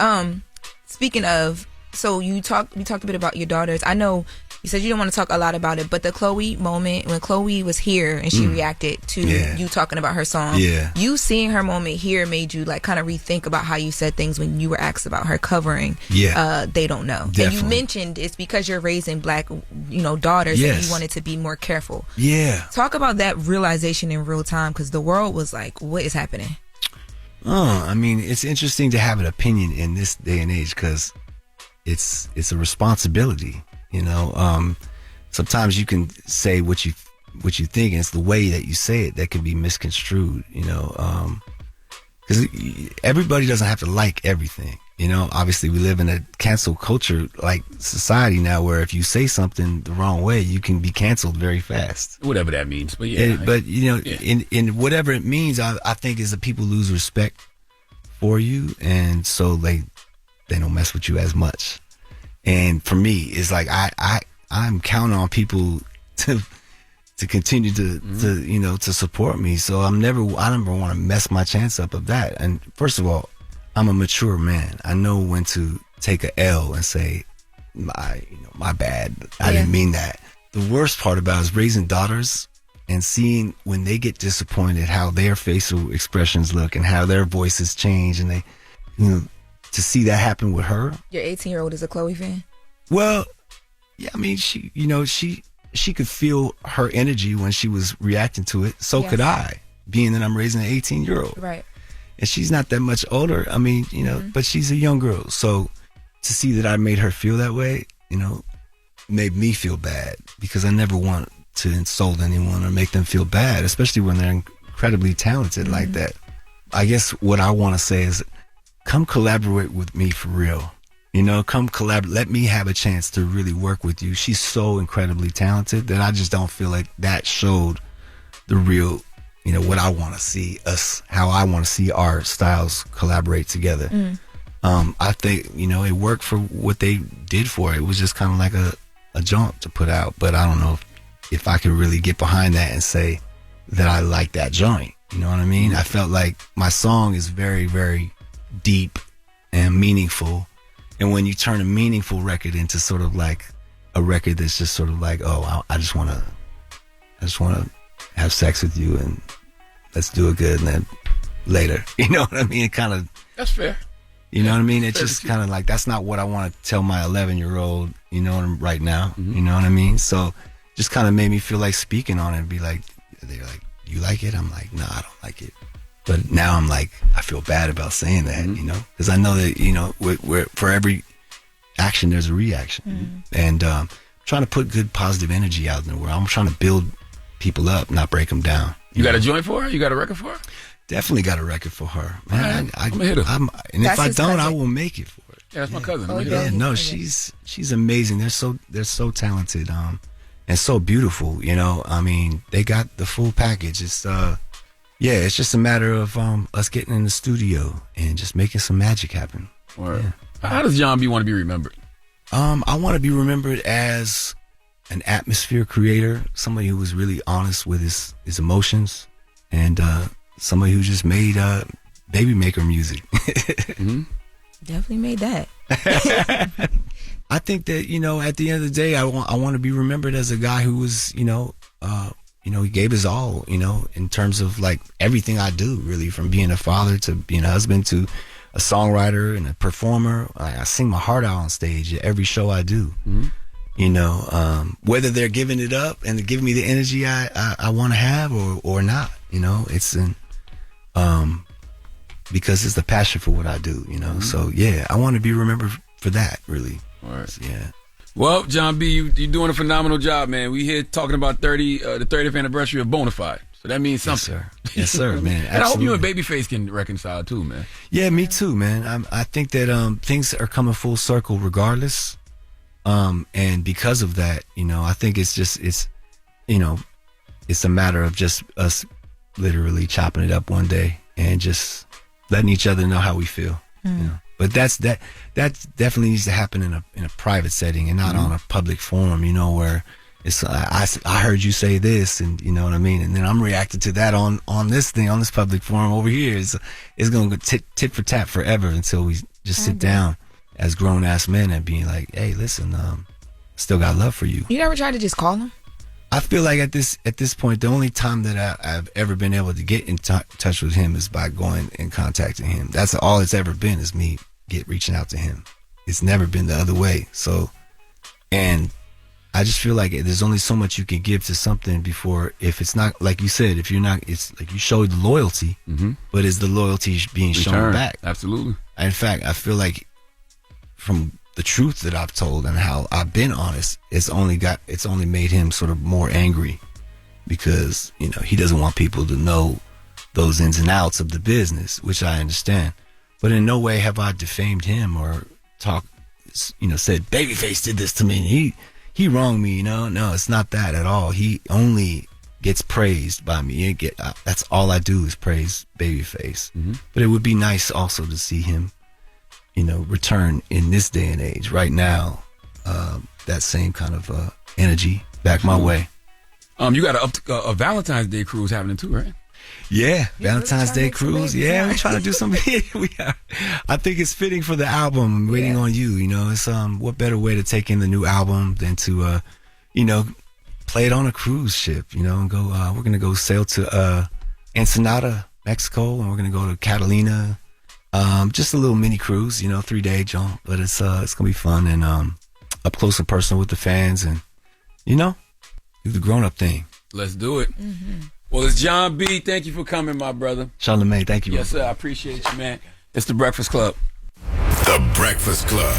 E: Speaking of, so we talked a bit about your daughters. I know you said you don't want to talk a lot about it, but the Chloe moment, when Chloe was here and she reacted to you talking about her song, you seeing her moment here made you like kind of rethink about how you said things when you were asked about her covering They Don't Know. Definitely. And you mentioned it's because you're raising black, daughters and you wanted to be more careful.
V: Yeah.
E: Talk about that realization in real time, because the world was like, what is happening?
V: I mean, it's interesting to have an opinion in this day and age because it's a responsibility. Sometimes you can say what you think, and it's the way that you say it that can be misconstrued. Because everybody doesn't have to like everything. Obviously we live in a cancel culture like society now, where if you say something the wrong way, you can be canceled very fast.
A: Whatever that means, but
V: in whatever it means, I think is that people lose respect for you, and so they don't mess with you as much. And for me, it's like I'm counting on people to continue to support me. So I never want to mess my chance up of that. And first of all, I'm a mature man. I know when to take a L and say, my bad. I didn't mean that. The worst part about it is raising daughters and seeing when they get disappointed how their facial expressions look and how their voices change, and they, to see that happen with her.
E: Your 18-year-old is a Chloe fan?
V: Well, yeah, I mean, she could feel her energy when she was reacting to it. So could I. being that I'm raising an 18-year-old.
E: Right.
V: And she's not that much older. I mean, but she's a young girl. So to see that I made her feel that way, made me feel bad, because I never want to insult anyone or make them feel bad, especially when they're incredibly talented like that. I guess what I want to say is, come collaborate with me for real. Come collaborate. Let me have a chance to really work with you. She's so incredibly talented that I just don't feel like that showed the real, what I want to see us, how I want to see our styles collaborate together. I think, it worked for what they did for it. It was just kind of like a jaunt to put out, but I don't know if I could really get behind that and say that I like that joint. You know what I mean? I felt like my song is very, very deep and meaningful. And when you turn a meaningful record into sort of like a record that's just sort of like, oh, I just want to have sex with you and let's do it good and then later. You know what I mean? It kind of...
W: That's fair.
V: You know what I mean? It's just kind of like, that's not what I want to tell my 11-year-old, right now. You know what I mean? So just kind of made me feel like speaking on it and be like, they're like, you like it? I'm like, no, I don't like it. But now I'm like, I feel bad about saying that, because I know that, for every action, there's a reaction. And trying to put good, positive energy out in the world. I'm trying to build people up, not break them down.
W: You got a joint for her? You got a record for her?
V: Definitely got a record for her. Man,
W: I'm gonna hit her.
V: And if I don't, I will make it for her.
W: Yeah, that's my cousin.
V: No, she's amazing. They're so talented, and so beautiful. I mean, they got the full package. It's it's just a matter of us getting in the studio and just making some magic happen.
W: Yeah. How does Jon B want to be remembered?
V: I want to be remembered as an atmosphere creator, somebody who was really honest with his emotions, and somebody who just made baby maker music.
E: Definitely made that.
V: I think that, at the end of the day, I want to be remembered as a guy who was, he gave his all, in terms of like everything I do, really, from being a father to being a husband to a songwriter and a performer. I sing my heart out on stage at every show I do. Whether they're giving it up and giving me the energy I want to have or not, it's because it's the passion for what I do, So I want to be remembered for that, really.
W: All right.
V: So, yeah.
W: Well, Jon B, you're doing a phenomenal job, man. We here talking about the 30th anniversary of Bonafide. So that means something.
V: Yes, sir, man.
W: And I hope you and Babyface can reconcile too, man.
V: Yeah, me too, man. I think that things are coming full circle regardless. And because of that, I think it's a matter of just us literally chopping it up one day and just letting each other know how we feel. But that definitely needs to happen in a private setting and not on a public forum, where it's I heard you say this, and you know what I mean, and then I'm reacting to that on this thing, on this public forum over here. It's going to go tit for tat forever until we just sit down as grown ass men and being like, hey, listen, still got love for you.
E: You never tried to just call him?
V: I feel like at this point, the only time that I've ever been able to get in touch with him is by going and contacting him. That's all it's ever been, is me reaching out to him. It's never been the other way. So, and I just feel like there's only so much you can give to something before, if it's not, like you said, if you're not, it's like you showed the loyalty, but is the loyalty being shown back?
W: Absolutely.
V: In fact, I feel like from the truth that I've told and how I've been honest, it's only made him sort of more angry, because he doesn't want people to know those ins and outs of the business, which I understand. But in no way have I defamed him or said Babyface did this to me and he wronged me. No, it's not that at all. He only gets praised by me. That's all I do is praise Babyface. But it would be nice also to see him return in this day and age, right now, that same kind of energy back my way.
W: You got a Valentine's Day cruise happening too, right?
V: Yeah, Valentine's Day cruise. Yeah, we're trying to do something. We are. I think it's fitting for the album. I'm waiting on you. It's what better way to take in the new album than to play it on a cruise ship. And go. We're gonna go sail to Ensenada, Mexico, and we're gonna go to Catalina. Just a little mini cruise, 3-day jump, but it's gonna be fun and up close and personal with the fans, and do the grown up thing.
W: Let's do it. Well, it's Jon B. Thank you for coming, my brother.
V: Charlamagne, thank you.
W: Yes, sir. I appreciate you, man. It's The Breakfast Club.
F: The Breakfast Club.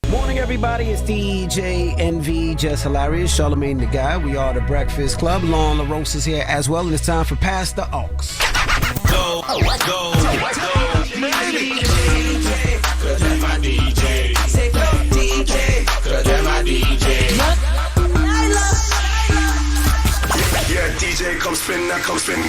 L: Morning, everybody. It's DJ NV, Jess Hilarious, Charlamagne the Guy. We are The Breakfast Club. Loren LoRosa is here as well, and it's time for Pass the Aux.
I: Go, go, DJ, cause that's my DJ. Say go, DJ, cause that's my DJ.
Q: Yeah, DJ, come spin, now come spin.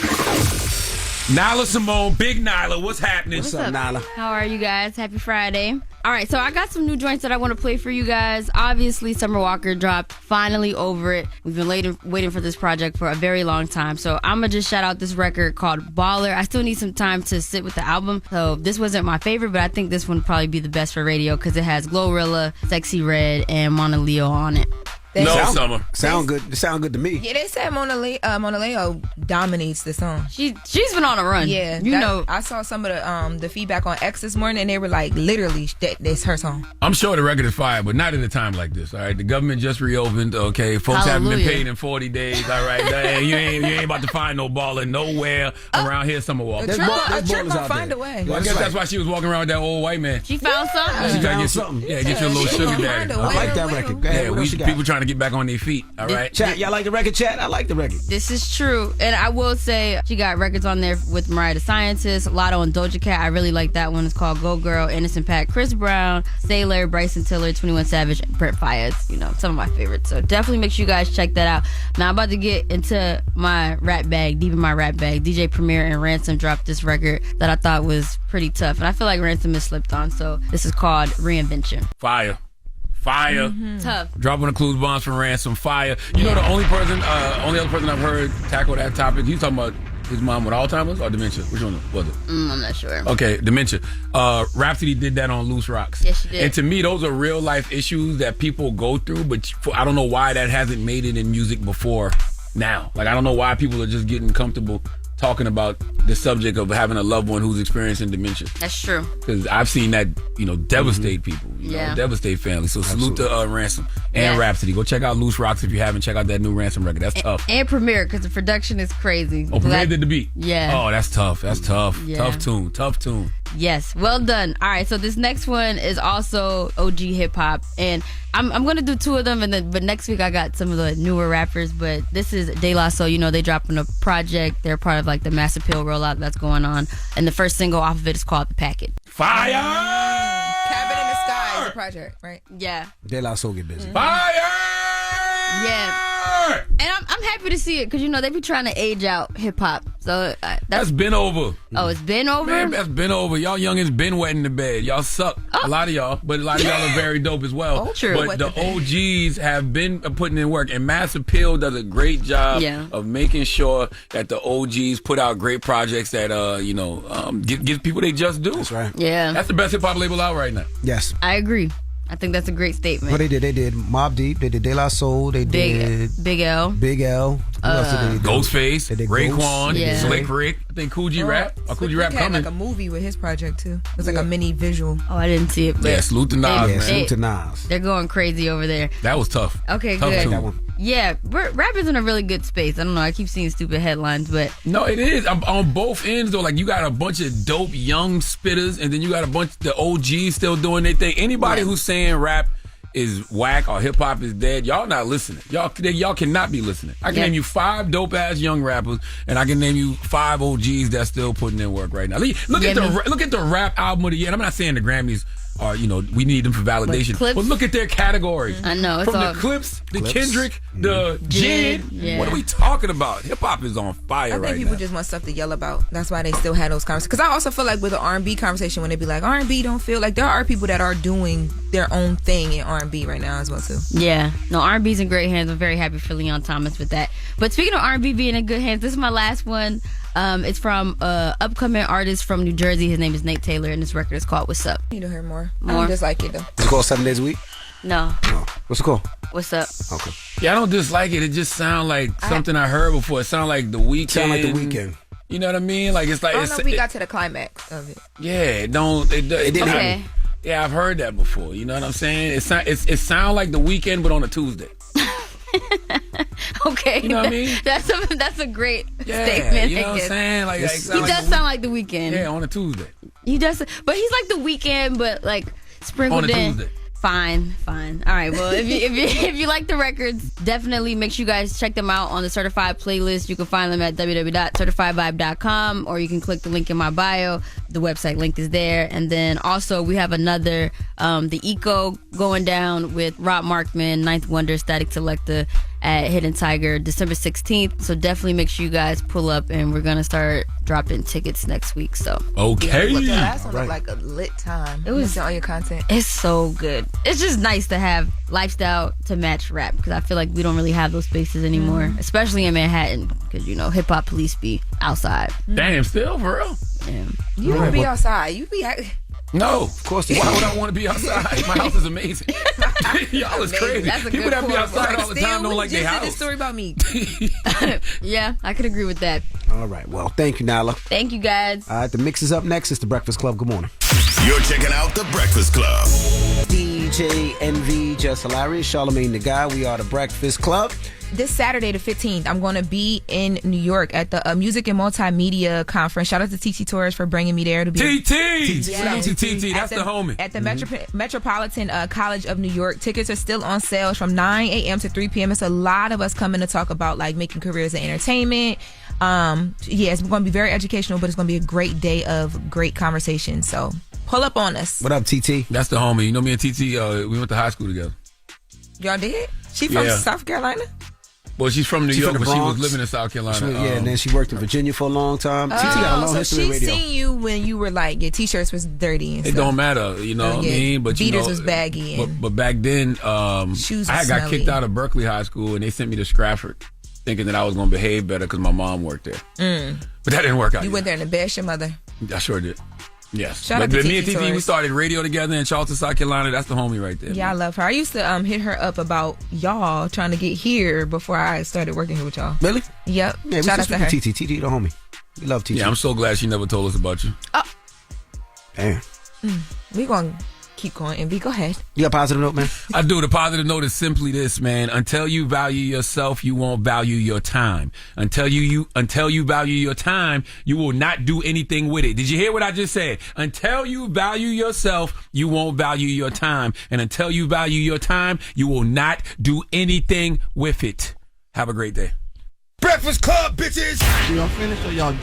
A: Nyla Symone, Big Nyla, what's happening?
L: What's up, Nyla?
B: How are you guys? Happy Friday. All right, so I got some new joints that I want to play for you guys. Obviously, Summer Walker dropped. Finally over it. We've been waiting for this project for a very long time. So I'm going to just shout out this record called Baller. I still need some time to sit with the album. So this wasn't my favorite, but I think this one would probably be the best for radio because it has Glorilla, Sexy Red, and Mona Leo on it.
A: Summer.
D: Sound good to me.
E: Yeah, they said Mona Leo dominates the song.
B: She's been on a run.
E: Yeah,
B: you know.
E: I saw some of the feedback on X this morning, and they were like, literally, that's her song.
W: I'm sure the record is fire, but not at a time like this. All right, the government just reopened. Okay, folks haven't been paid in 40 days. All right, you ain't about to find no baller nowhere around here. Summer Walker.
E: A trick gonna find a way.
W: Well, I guess that's why she was walking around with that old white man.
B: She found something.
W: She found something. Yeah, get your little sugar daddy.
D: I like that record. Go ahead,
W: People trying to get back on their feet. All right,
D: chat. Y'all like the record, chat? I like the record.
B: This is true, and I will say she got records on there with Mariah the Scientist, Lotto, and Doja Cat. I really like that one. It's called Go Girl, Innocent Pack, Chris Brown, Sailor, Bryson Tiller, 21 Savage, and Brent Faiyaz. You know, some of my favorites. So definitely make sure you guys check that out. Now I'm about to get into my rap bag, deep in my rap bag. DJ Premier and Ransom dropped this record that I thought was pretty tough, and I feel like Ransom has slipped on. So this is called Reinvention.
W: Fire.
B: Tough.
W: Dropping the clues bombs from Ransom. Fire. You know the only other person I've heard tackle that topic. He's talking about his mom with Alzheimer's or dementia. Which one was it?
B: I'm not sure.
W: Okay, dementia. Rhapsody did that on Loose Roques.
B: Yes, she did.
W: And to me, those are real life issues that people go through, but I don't know why that hasn't made it in music before now. Like, I don't know why people are just getting comfortable talking about the subject of having a loved one who's experiencing dementia.
B: That's true.
W: Because I've seen that, devastate people, devastate families. So salute to Ransom and Rhapsody. Go check out Loose Roques if you haven't. Check out that new Ransom record. That's tough.
B: And Premier, because the production is crazy.
W: Oh, Premier did the beat.
B: Yeah.
W: Oh, that's tough. That's tough.
B: Yeah.
W: Tough tune.
B: Yes, well done. All right, so this next one is also OG hip hop, and I'm gonna do two of them, but next week I got some of the newer rappers. But this is De La Soul. They dropping a project. They're part of like the Mass Appeal rollout that's going on, and the first single off of it is called The Packet.
W: Fire!
E: Cabin in the Sky is a project, right?
B: Yeah.
D: De La Soul get busy.
W: Fire!
B: Yeah. And I'm happy to see it because they be trying to age out hip hop. So
W: that's been over.
B: Oh, it's been over?
W: Man, that's been over. Y'all youngins been wet in the bed. Y'all suck. A lot of y'all, but a lot of y'all are very dope as well.
B: Oh, true.
W: But the OGs have been putting in work, and Mass Appeal does a great job of making sure that the OGs put out great projects that give people they just do.
D: That's right.
B: Yeah.
W: That's the best hip hop label out right now.
D: Yes.
B: I agree. I think that's a great statement.
D: What they did Mobb Deep, they did De La Soul, they did
B: Big L.
D: Who else did they do?
W: Ghostface, Raekwon,
B: Ghost.
W: Slick Rick. I think Cool G Rap.
E: Slick
W: Cool G Rap
E: had
W: coming.
E: like a movie with his project too. It was like a mini visual.
B: Oh, I didn't see it. But
W: salute to Nas, man.
D: Salute to Nas.
B: They're going crazy over there.
W: That was tough.
B: Okay,
W: tough
B: good.
W: Tune.
B: Yeah, rap is in a really good space. I don't know. I keep seeing stupid headlines, but
W: no, it is. I'm on both ends though. Like you got a bunch of dope young spitters, and then you got a bunch of the OGs still doing their thing. Anybody who's saying rap is whack or hip hop is dead, y'all not listening. Y'all cannot be listening. I can name you 5 dope ass young rappers, and I can name you 5 OGs that's still putting in work right now. Look at the rap album of the year. And I'm not saying the Grammys are, we need them for validation. But look at their categories.
B: I know.
W: From the Clips, the Kendrick, the Jid. What are we talking about? Hip hop is on fire right now.
E: I think people just want stuff to yell about. That's why they still have those conversations. Because I also feel like with the R&B conversation, when they be like, R&B don't feel like, there are people that are doing their own thing in R&B right now as well too.
B: Yeah. No, R&B's in great hands. I'm very happy for Leon Thomas with that. But speaking of R&B being in good hands, this is my last one. It's from upcoming artist from New Jersey. His name is Nate Taylor, and this record is called What's Up.
E: I need to hear more. I don't dislike it though.
D: Is it called 7 Days a Week?
B: No.
D: What's it called?
B: What's Up?
D: Okay.
W: Yeah, I don't dislike it. It just sounds like something I heard before. It sounds like The Weeknd.
D: Sound like The Weeknd.
W: You know what I mean? Like it's like
E: I don't know if we got to the climax of it.
W: Yeah, it didn't.
B: Okay.
W: Yeah, I've heard that before. You know what I'm saying? It sounds like The Weeknd, but on a Tuesday.
B: Okay.
W: You know what I mean?
B: That's a great statement.
W: You know what I'm saying? Like,
B: he does sound like the Weeknd.
W: Yeah, on a Tuesday.
B: He does, but he's like the Weeknd, but like sprinkled
W: on a
B: in.
W: Tuesday.
B: Fine. All right. Well, if you like the records, definitely make sure you guys check them out on the Certified playlist. You can find them at www.certifiedvibe.com, or you can click the link in my bio. The website link is there. And then also we have another the Eco going down with Rob Markman, Ninth Wonder, Static Selecta at Hidden Tiger, December 16th. So definitely make sure you guys pull up, and we're gonna start dropping tickets next week. So
W: okay.
E: The last one looked like a lit time.
B: It was
E: on your content.
B: It's so good. It's just nice to have lifestyle to match rap, because I feel like we don't really have those spaces anymore, especially in Manhattan, because hip hop police be outside.
W: Damn, still for real.
B: Yeah.
E: You don't be outside. You be.
W: No, of course. Why would I want to be outside? My house is amazing. Y'all is crazy. People that be outside all the time don't like their house.
E: This story about me.
B: Yeah, I could agree with that.
D: All right. Well, thank you, Nyla.
B: Thank you, guys.
D: All right, the mix is up next. It's the Breakfast Club. Good morning.
F: You're checking out the Breakfast Club.
D: DJ NV, Jess Hilarious, Charlamagne the Guy. We are the Breakfast Club.
E: This Saturday, the 15th, I'm going to be in New York at the Music and Multimedia Conference. Shout out to TT Torres for bringing me there to be.
W: TT! Shout out to TT. That's the homie.
E: At the Metropolitan College of New York. Tickets are still on sale from 9 a.m. to 3 p.m. It's a lot of us coming to talk about like making careers in entertainment. It's going to be very educational, but it's going to be a great day of great conversation. So pull up on us.
D: What up, TT?
W: That's the homie. You know me and TT, we went to high school together.
E: Y'all did? She from South Carolina?
W: Well, she's from New York,
D: from the
W: but she was
D: Bronx.
W: living in South Carolina.
D: And then she worked in Virginia for a long time. TT got a long history in radio.
E: So she seen you when you were like, your t-shirts was dirty and
W: It
E: stuff.
W: don't matter, you know what I mean? But
E: beaters was baggy.
W: But back then,
E: Shoes
W: I
E: was
W: got
E: smelly.
W: kicked out of Berkeley High School, and they sent me to Stratford, thinking that I was going to behave better because my mom worked there. But that didn't work out.
E: You went there and embarrassed your mother.
W: I sure did. Yes.
E: Shout out
W: but
E: to
W: me and
E: TT
W: TT, we
E: Torres.
W: started radio together in Charleston, South Carolina. That's the homie right there.
E: Yeah, I love her. I used to hit her up about y'all trying to get here before I started working here with y'all.
D: Really?
E: Yep.
D: Yeah, we
E: Shout out
D: just
E: to her.
D: TT. TT the homie. We love TT.
W: Yeah, I'm so glad she never told us about you.
D: Damn.
E: We gonna keep going. And go ahead.
D: You got a positive note, man?
W: I do. The positive note is simply this, man. Until you value yourself, you won't value your time. Until you value your time, you will not do anything with it. Did you hear what I just said? Until you value yourself, you won't value your time. And until you value your time, you will not do anything with it. Have a great day.
I: Breakfast Club, bitches!
N: Y'all finished or y'all done?